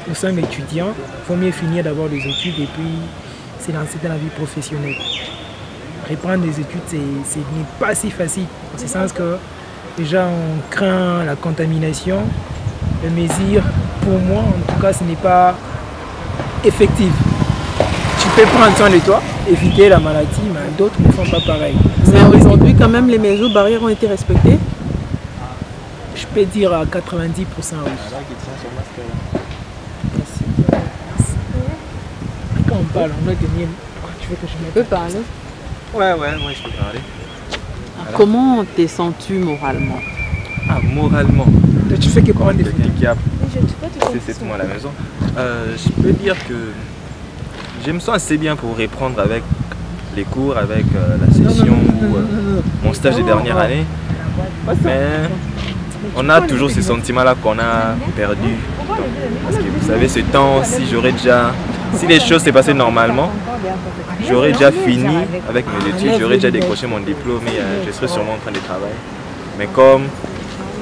Nous sommes étudiants, il faut mieux finir d'abord les études et puis se lancer dans la vie professionnelle. Reprendre des études, ce n'est pas si facile, en ce sens que déjà on craint la contamination. Les mesures, pour moi en tout cas, ce n'est pas effectif. Tu peux prendre soin de toi, éviter la maladie, mais d'autres ne font pas pareil. Mais aujourd'hui, quand même, les mesures barrières ont été respectées? Je peux dire à 90%. Oui. Quand on parle, on doit tenir. Tu veux que je me peux parler? Ouais, je peux parler. Comment te sens-tu moralement? Moralement. Tu fais que prendre des quelqu'un qui a cessé tout à la maison. Je peux dire que je me sens assez bien pour reprendre avec les cours, avec la session ou mon stage de dernière année. Mais on a toujours ces sentiments-là qu'on a perdus. Parce que vous savez, ce temps, si les choses s'est passées normalement, j'aurais déjà fini avec mes études, j'aurais déjà décroché mon diplôme et je serais sûrement en train de travailler. Mais comme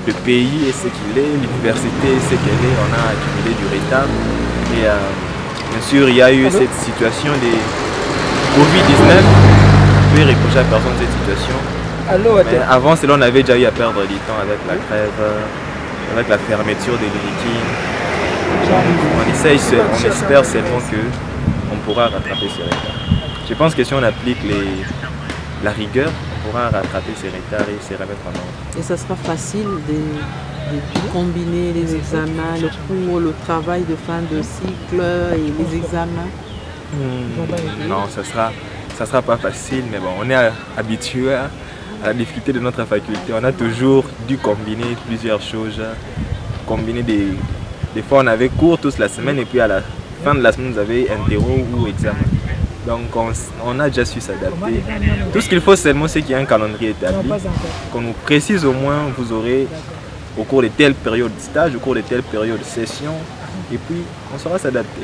le pays est ce qu'il est, l'université est ce qu'elle est, on a accumulé du retard. Et bien sûr, il y a eu cette situation de Covid-19. On peut reprocher à personne cette situation. Mais avant cela, on avait déjà eu à perdre du temps avec la grève, avec la fermeture des lyriques. On espère seulement qu'on pourra rattraper ces retards. Je pense que si on applique la rigueur, on pourra rattraper ces retards et se remettre en ordre. Et ça sera facile de combiner les examens, le cours, le travail de fin de cycle et les examens? Non, ça sera pas facile, mais bon, on est habitué à la difficulté de notre faculté. On a toujours dû combiner plusieurs choses, combiner des fois on avait cours toute la semaine et puis à la fin de la semaine vous avez interro ou examen. Donc on a déjà su s'adapter. Tout ce qu'il faut seulement c'est qu'il y a un calendrier établi, qu'on nous précise au moins vous aurez au cours de telle période de stage, au cours de telle période de session et puis on saura s'adapter.